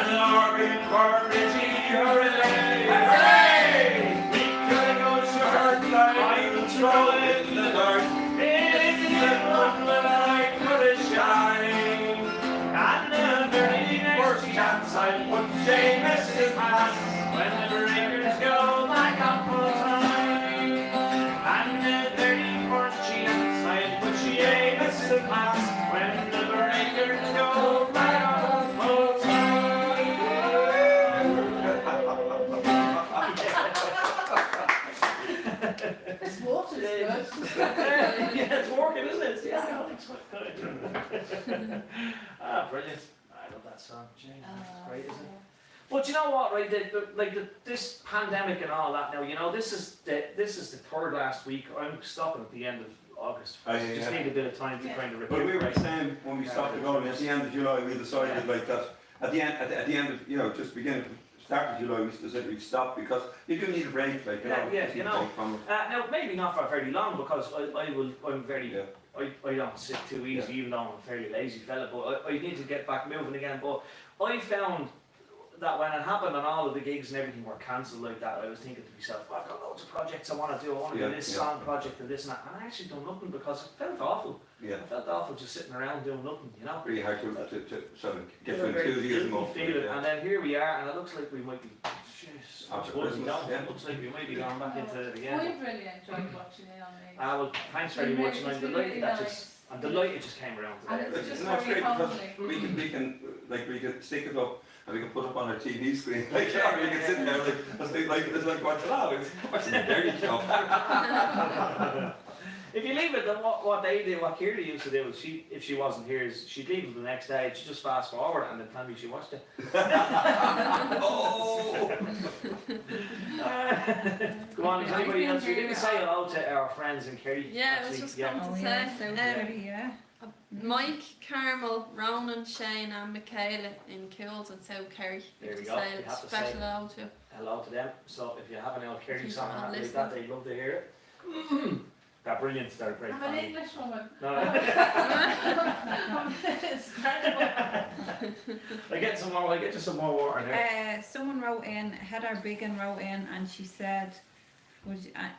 And an organ for Richie, hooray! Hooray! We could go short like I'm throwing the dart. In the moonlight could shine. And the very next chance I put Seamus in pass. When the breakers go back up full time. And the very first chance I put Seamus in pass. When the breakers go back up full time. This water's good. Yeah, it's working, isn't it? Yeah, it's good. Ah, brilliant. I love that song. Jane, it's great, isn't it? But you know what, right? This pandemic and all that. Now, you know, this is the third last week. I'm stopping at the end of August. I just need a bit of time to kind of But we recuperate. were saying when we started going at the end of July, we decided like that. At the end of, you know, just beginning, start of July, we decided we'd stop because you do need a break, like, you know. Yeah, just you need a know. break from it. Now, maybe not for very long because I'm very. Yeah. I don't sit too easy, even though I'm a fairly lazy fella. But I need to get back moving again. But I found that when it happened and all of the gigs and everything were cancelled like that, I was thinking to myself, well, I've got loads of projects I want to do. I want to do this song project and this and that. And I actually done nothing because it felt awful. Yeah. I felt awful just sitting around doing nothing, you know. Really hard to sort of get It your was a very enthusiasm guilty up. feeling. Yeah. And then here we are, and it looks like we might be. Jeez, After it's Christmas, down. yeah. It looks like we might be going back into it We again. really enjoyed watching it on me. Well, thanks very It's much, and I'm been delighted really that nice. I'm delighted it just came around And today. it's just No, it's very great because homely. we can we could stick it up and we can put it up on our TV screen. Like, you know, you can sit there it's like watching watching a dirty show. If you leave it, then what they did, what Kira used to do, is if she wasn't here, is she'd leave it the next day, she'd just fast forward and then tell me she watched it. Oh! Go on, is anybody else? We didn't say hello to our friends in Kerry. Yeah, I was actually. just Yeah. going to Oh, say. yeah, so pretty, yeah. Mike, Carmel, Ronan, Shane and Michaela in Kills and South Kerry. There we to go, say we have to special say- hello to. Hello to them. So if you have an old Kerry Keep song on like listening. that, they'd love to hear it. They're brilliant, they're a great I'm an family. English woman. No, It's incredible. I get you some more water there. Someone wrote in, Heather Biggin wrote in, and she said, would you, I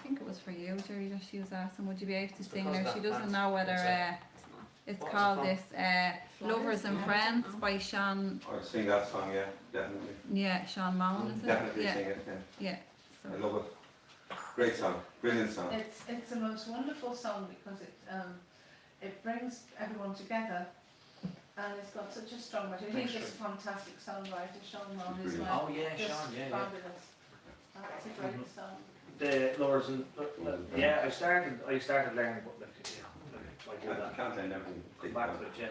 think it was for you, Jerry, that she was asking, would you be able to sing because now? that She doesn't band- know whether it's What was it called from? this Lovers and Yeah. Friends by Sean, I'll sing that song, yeah, definitely. Sean Moan, is it? Definitely Yeah, sing it, yeah. yeah. So. I love it. Great song, brilliant song. It's the most wonderful song because it brings everyone together and it's got such a strong message. He's just a fantastic songwriter. Sean Moore is Brilliant. Oh yeah, just Sean, yeah. fabulous. It's a great Mhm. song. The Lords and yeah, I started learning, but like, you know, I do You that. can't end everything. Go back to it, yeah.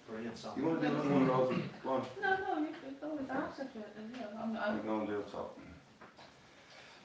Brilliant song. You want to do another one, Rosie? Go on. No, you could go with that. I'm going to do it, so.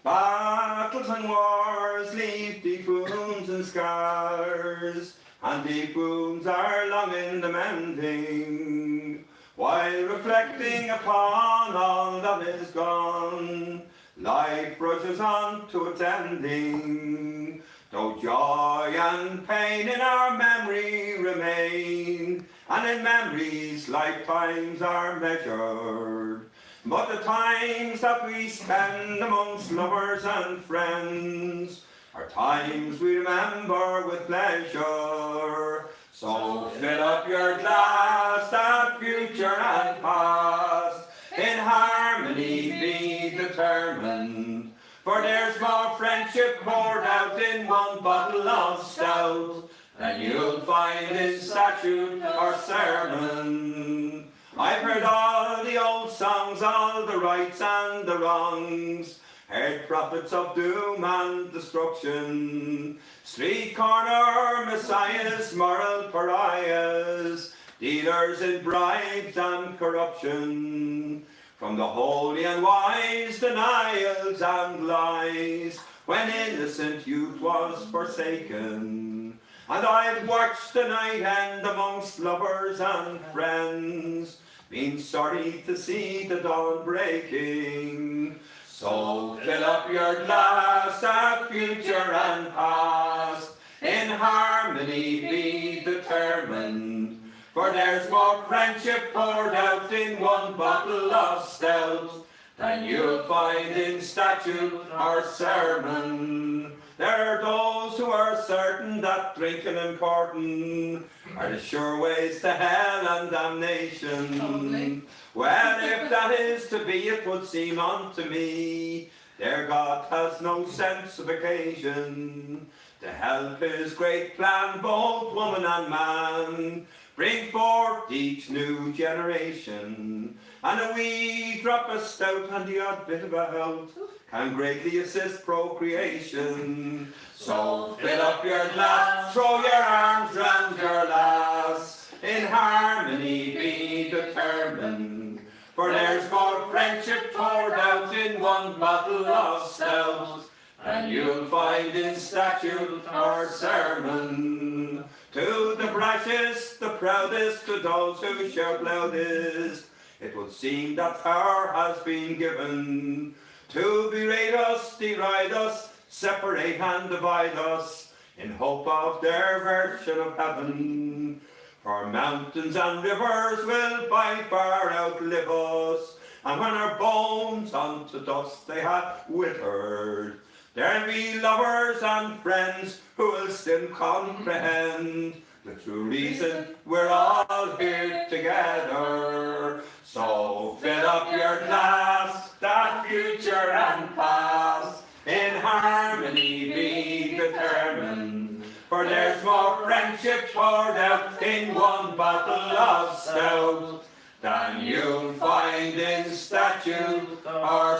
Battles and wars leave deep wounds and scars, and deep wounds are long in the mending. While reflecting upon all that is gone, life rushes on to its ending. Though joy and pain in our memory remain, and in memories lifetimes are measured. But the times that we spend amongst lovers and friends are times we remember with pleasure. So fill up your glass that future and past in harmony be determined. For there's more friendship poured out in one bottle of stout than you'll find in statute or sermon. I've heard all the old songs, all the rights and the wrongs, heard prophets of doom and destruction, street corner messiahs, moral pariahs, dealers in bribes and corruption. From the holy and wise, denials and lies, when innocent youth was forsaken. And I've watched the night end amongst lovers and friends, been sorry to see the dawn breaking. So fill up your glass that future and past in harmony be determined. For there's more friendship poured out in one bottle of stout than you'll find in statute or sermon. There are those who are certain that drinking and courting are the sure ways to hell and damnation. Totally. Well, if that is to be, it would seem unto me their God has no sense of occasion to help his great plan, both woman and man, bring forth each new generation. And a wee drop of stout and the odd bit of a health can greatly assist procreation. So fill up your glass, throw your arms round your lass, in harmony be determined. For there's more friendship poured out in one bottle of stout than you'll find in statute or sermon. To the brashest, the proudest, to those who shout loudest, it would seem that power has been given to berate us, deride us, separate and divide us, in hope of their version of heaven. For mountains and rivers will by far outlive us, and when our bones unto dust they have withered, there'll be lovers and friends who will still comprehend the true reason we're all here together. So fill up your glass, that future and past, in harmony be determined. For there's more friendship poured out in one bottle of stout than you'll find in statute or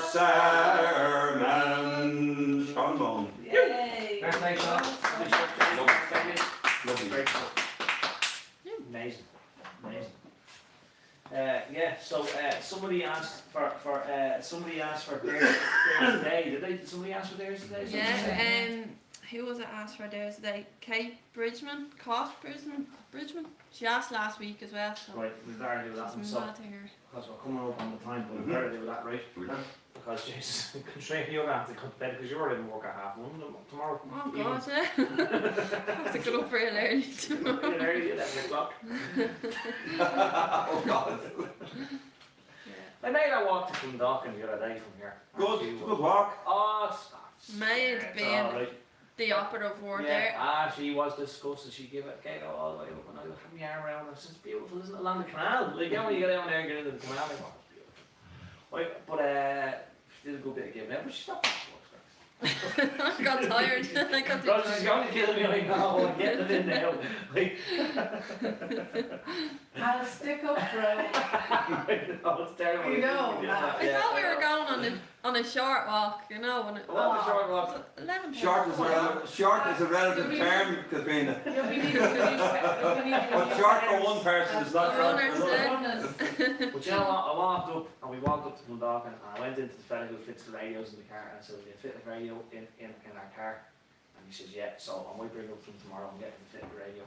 sermon. Sean Bone. Yay! Fair play, Sean. Good stuff, Jay. Lovely. Great stuff. Amazing. Amazing. Yeah, so somebody asked for theirs today. Did somebody ask for theirs today? Yeah, who was it asked for theirs today? Kate Bridgman? Bridgman? She asked last week as well, so Right, we better do that one. I'm So, mad to hear. because we're coming up on the time, but we better do that, right? Because Jesus, constraint, you're going to have to come to bed because you're already work at 1:30 tomorrow. Oh god, yeah. I have to get up real early tomorrow. Real early, 11 o'clock. Oh God. I made a walk to Clondalkin the other day from here. Good walk. Oh, stop. Made It's being all right. the operative word Yeah, there. she was disgusted. She gave it all the way up and I had my arm around her. It's just beautiful, isn't it? Along the canal. Like, you know, when you get down there and get into the canal, like, oh, it's beautiful. Right, but she did a good bit of giving out, but she stopped. I got tired. I got God, too she's tired. going to kill me. I know. I'm getting it in now. Like, I'll stick up for it. oh, it's terrible. You know, I thought we were going on a short walk, you know, when it What was short walk? 11 Short is a relative term, Katrina. Yeah, we need What's short for one person is not short for another. runners. But you know what, I walked up, and we walked up to Clondalkin, and I went into the fella who fits the radios in the car, and I said, will you fit the radio in our car? And he says, yeah, so I might bring it up from tomorrow and get him to fit the radio.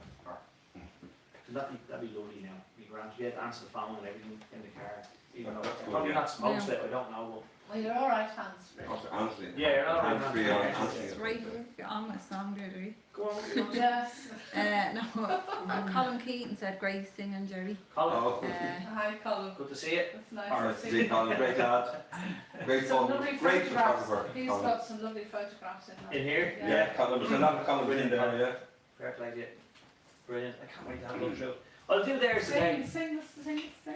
So that'd be lovely now. We grand to be able to answer the phone and everything in the car, even though That's I'm good, probably yeah. not supposed to, I don't know, Well, you're alright, Hans. Also, Anthony. but yeah, you're all right. Hands-free on Anthony. It's right on my song, Daoirí. Go on, go on. Yes. No, Colin Keaton said great singing, Jerry. Colin, Oh, Hi, Colin. good to see you. That's nice alright, to see see, Colin, great lad. Great Some fun, lovely great photographs. photographer. He's Colin. got some lovely photographs in there. In here? Yeah, Colin, there's a lot of Colin in there, yeah. Fair play to you. Brilliant. I can't wait to have a go through. I'll do theirs today. Sing.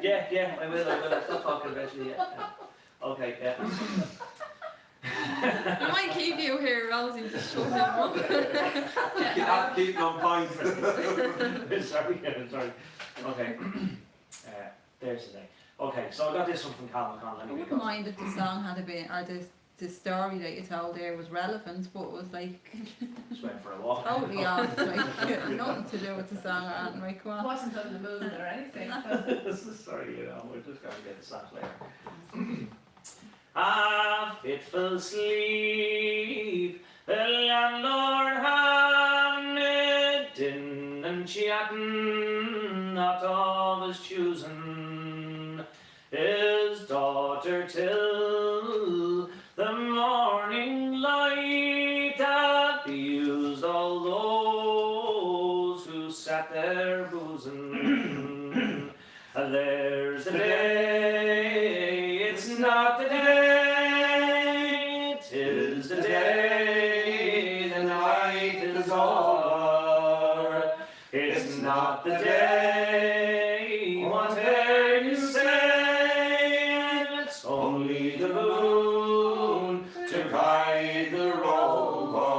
Yeah, I will. I'll stop talking eventually, yeah. Okay, yeah. I might keep you here, Rosie, just shut him up. Keep on point. sorry. Okay. There's today. Okay, so I got this one from Colin I Conlon. Let me wouldn't go. mind if the song had been, or the story that you told there was relevant, but it was like Just went for a walk. totally off, like nothing to do with the song or anything, right, come I on. wasn't on the moon or anything. Sorry, we're just going to get the songs later. Ah, fitful sleep, the landlord handed and chatting, not of his choosing, his daughter till the morning light abused all those who sat there boozing. there's the day, it's not the day, 'tis the day, the night is over. It's not the day, whatever you say, it's only the moon to guide the rover.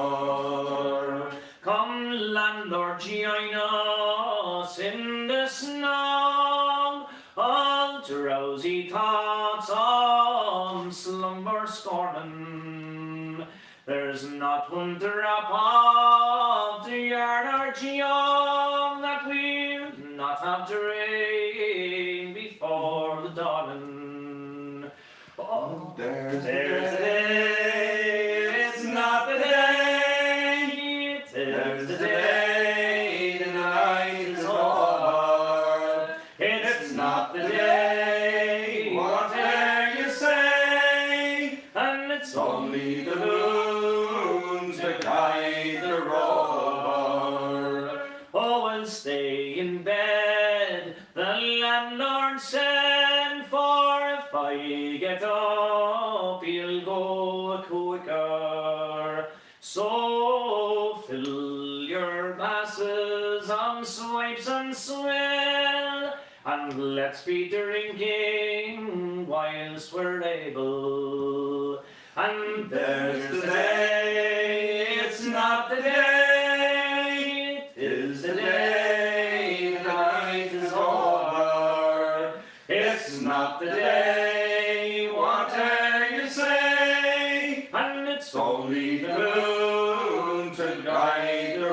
Come, landlord, join us in the song, all drowsy thoughts of slumber scorning. There's not one drop of the yarn or young that we'll not have drained before the dawning. Oh, There's there's the day, it's not the day, there's the day, the night is over. It's not the day, whatever you say, and it's only the moon to guide the rover. Oh, I'll stay in bed, the landlord said, for if I get up, he'll go quicker. So fill your glasses on swipes and swill, and let's be drinking whilst we're able. And there's the day, it's not the day, 'tis the day, the night is over. It's not the day, whatever you say, and it's only the moon to guide the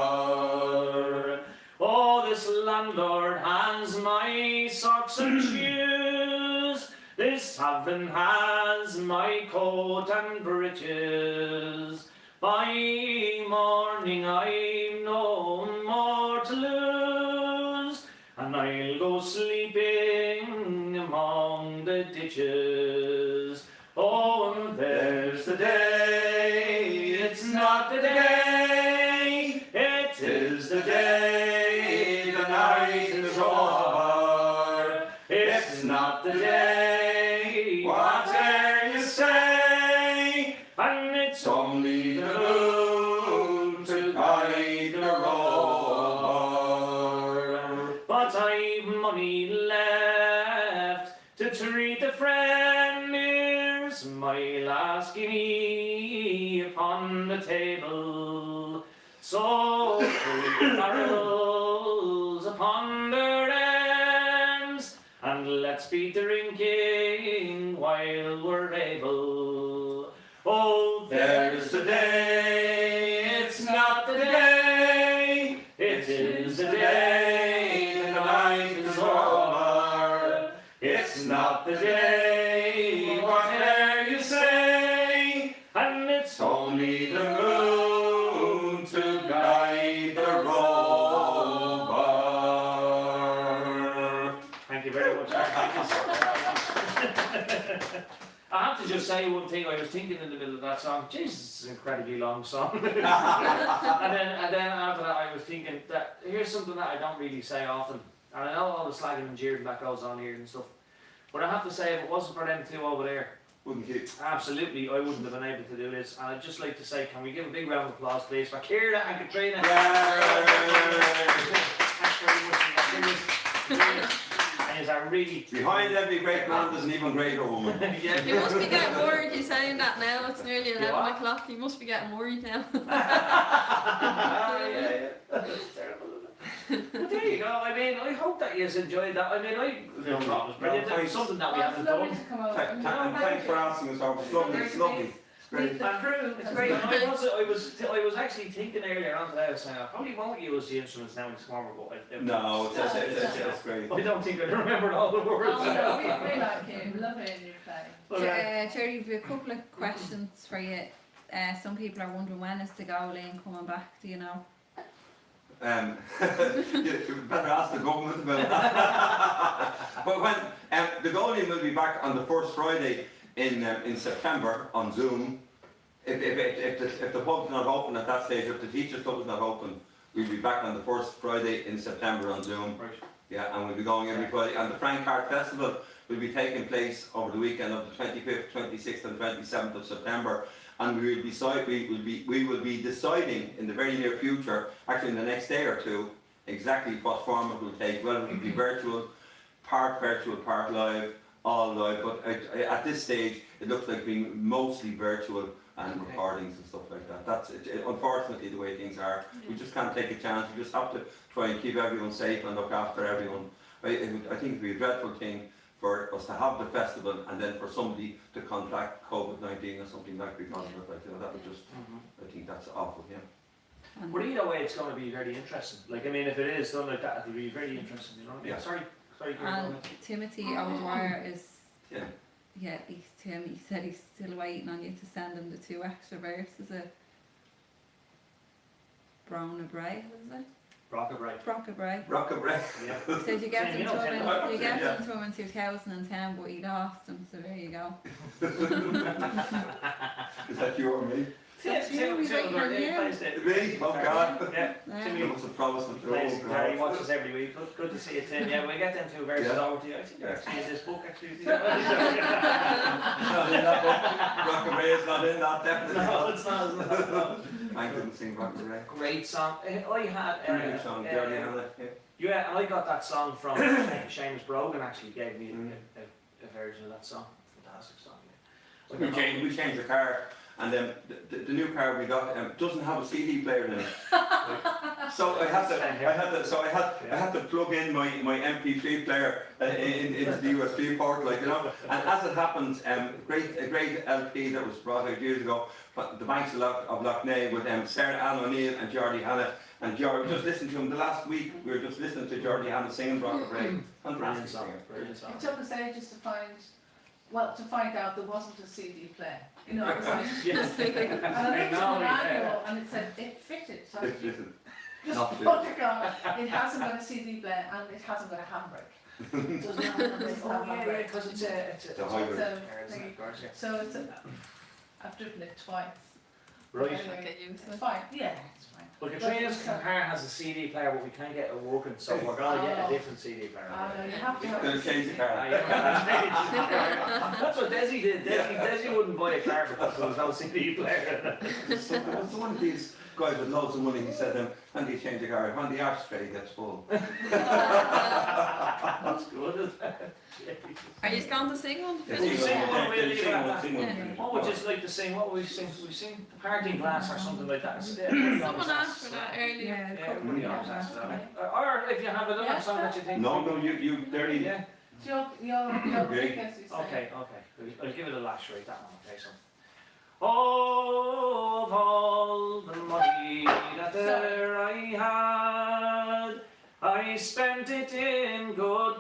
rover. Oh, this landlord has my socks and shoes, this tavern has my coat and breeches. By morning I've no more to lose, and I'll go sleeping among the ditches. Oh, and there's the day, it's not the day, it is the day, the night is over. It's not the day, whatever you say, and it's only the moon to guide the rover. But I've money left to treat a friend. Here's my last guinea upon the table. So put the barrels upon their ends, and let's be drinking while we're able. Oh, there's the day, it's not the day, it is the day, the night is over. It's not the day, whatever you say, and it's only the moon to guide the rover. Thank you very much. I have to just say one thing. I was thinking in the middle of that song, Jesus, it's an incredibly long song. and then after that, I was thinking that here's something that I don't really say often. And I know all the slagging and jeering that goes on here and stuff. But I have to say, if it wasn't for them two over there, Wouldn't keep. absolutely, I wouldn't have been able to do this. And I'd just like to say, can we give a big round of applause, please, for Kira and Katrina? Thanks very much for that. And are really Behind every great man there's an even greater woman. yeah. You must be getting worried you saying that now. It's nearly 11 what? o'clock. You must be getting worried now. yeah. That's terrible, isn't it? But there you go. I mean, I hope that you enjoyed that. I mean, I thought it was brilliant. It was something that we Well, haven't it's lovely done. to come over. And thanks for asking us out. It's lovely, it's lovely. Meet the crew. It's great. And I was actually thinking earlier on today, I was saying, I probably won't use the instruments now in tomorrow, but No, it's great. I don't think I remembered all the words. Oh, no, we like you. We love hearing you play. Jerry, we've a couple of questions for you. Some people are wondering when is the goal line coming back, do you know? You better ask the government about that. But when the goalie will be back on the first Friday in September on Zoom. If the pub's not open at that stage, if the teachers' club is not open, we'll be back on the first Friday in September on Zoom. Right. Yeah, and we'll be going everybody. And the Frank Hart Festival will be taking place over the weekend of the 25th, 26th and 27th of September. And we will be deciding in the very near future, actually in the next day or two, exactly what form it will take. Whether it will be virtual, part live, all live. But at this stage, it looks like being mostly virtual and recordings and stuff like that. That's unfortunately the way things are. We just can't take a chance. We just have to try and keep everyone safe and look after everyone. I think it would be a dreadful thing for us to have the festival and then for somebody to contract COVID-19 or something like because of it. Like, you know, that would just, I think that's awful, yeah. But either way, it's going to be very interesting. Like, I mean, if it is done like that, it'll be very interesting, you know? Yeah. Sorry, Kieran, go And ahead. Timothy O'Dwyer is, Yeah. yeah, he said he's still waiting on you to send him the 2 extra verses of Brown of Bray, was it? Rockabray. Brock of Bray. Rockabray. Yeah. He said you get Same, them to him, Tim. you get Yeah. them to him in 2010, but he lost them, so there you go. Is that you or me? Tim, we waiting on you. plays the Me? Oh God. Yeah, Yeah. Timmy You must have promised them to plays all. guitar, he watches every week. Good to see you, Tim. Yeah, we'll get them 2 verses Yeah. over to you. I think they're actually in this book, actually. Not in that book. Rockabray is not in that, definitely. No, it's not. No. I couldn't sing Rockabray. Great song. I had. Brilliant song, Daoirí Hannah. Yeah. Yeah, I got that song from Seamus Brogan. Actually, gave me a version of that song. Fantastic song. Yeah. We changed the car, and then the new car we got doesn't have a CD player in it. So I had to plug in my MP3 player into the USB port, like, you know. And as it happens, a great LP that was brought out years ago, the Banks of Loch Ness with Sarah Ann O'Neill and Geordie Hannah. And Geordie, just listened to him the last week. We were just listening to Geordie Hannah singing Rockabray. Fantastic singer. Brilliant song. It took us ages to find out there wasn't a CD player. You know, it was like, Yes. and I looked at the manual and it said it fitted. So I Listen, just not put it on. It hasn't got a CD player and it hasn't got a handbrake. It doesn't have a handbrake. Oh yeah, because it's It's a hybrid. So it's I've driven it twice. Right. Anyway, Get used to it's it. fine. Yeah, it's fine. Well, Katrina's car has a CD player, but we can't get it working, so we're going to get a different CD player. No, you have to have Gonna a change the CD. car. That's what Desi did. Desi wouldn't buy a car because there was no CD player. So there was one of these guys with loads of money. He said, "When do you change the car? When the ashtray gets full." That's good, isn't it? Are you going to sing one? Yeah, We'll sing one, we'll leave it sing at one, that. sing one. Yeah. What would you like to sing? What would we sing? We sing Parting Glass or something like that. Someone asked for that earlier. Yeah, a Yeah, couple everybody of else years asked for after. that. Or if you have another song that you think. No, you dirty. Yeah. Your Okay. biggest, you say. Okay. I'll give it a lash right that one. Okay, so. Oh, of all the money that there I had, I spent it in good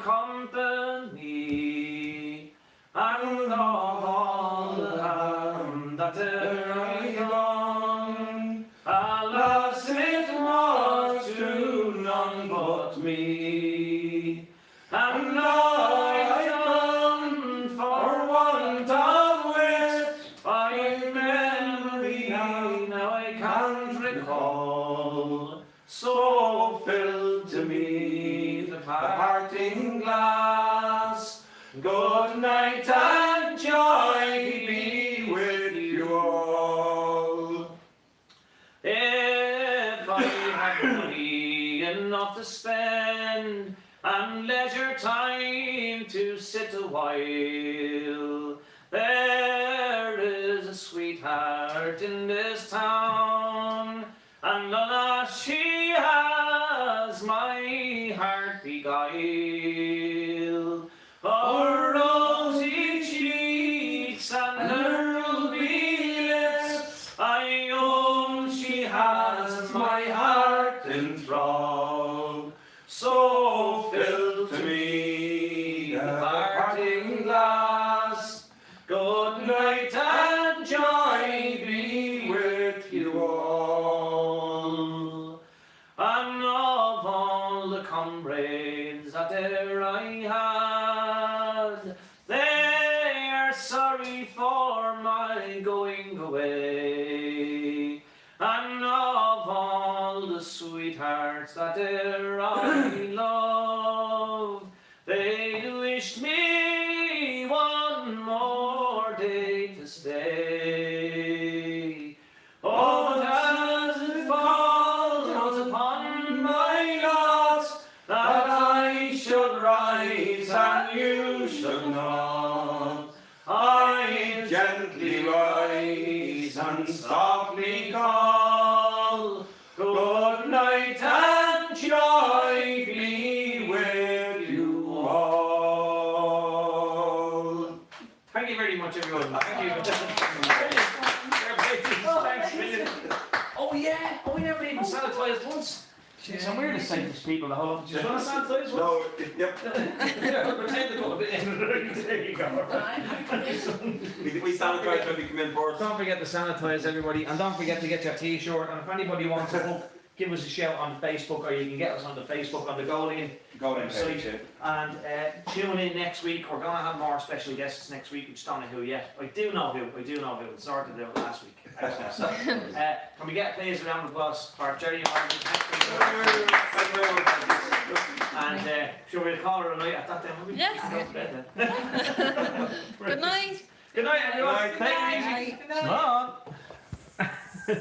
company, and of all the harm that there I done, alas, it was to none but me, and I done for want of wit, by memory now I can't recall, so filled to me the parting glass. Good night and joy be with you all. If I had money enough to spend and leisure time to sit a while, there is a sweetheart in this town, and alas, she has my heart beguiled. Her rosy cheeks and her ruby lips, I own she has my heart enthralled. So fill to me the parting glass. Good night and joy be with you all. And of all the comrades that e'er I had, they are sorry for my going away. And of all the sweethearts that e'er I loved, wished me one more day to stay. Oh, but as it falls upon my lot that I should rise and you should not, I gently rise and softly call, good night and joy be with you all. Thank you very much, everyone. Thank you. Thanks, million. Oh yeah, we never even sanitised once. Jeez, I'm weird to say to people the whole. Do you want to sanitise once? No, yep. Yeah, pretend to go a bit in. There you go. We sanitise when we come in first. Don't forget to sanitise, everybody, and don't forget to get your T-shirt. And if anybody wants a book, give us a shout on Facebook, or you can get us on the Facebook on the Goaling Page, yeah. And tune in next week. We're gonna have more special guests next week. We just don't know who yet. I do know who. We sorted it out last week. Actually. So, can we get please a round of applause for Jerry and Martin? Thank you very much. And should we call her a night at that time? Yes. Go to bed then. Good night. Good night, everyone. Good night. Take it easy. Bye. Come on.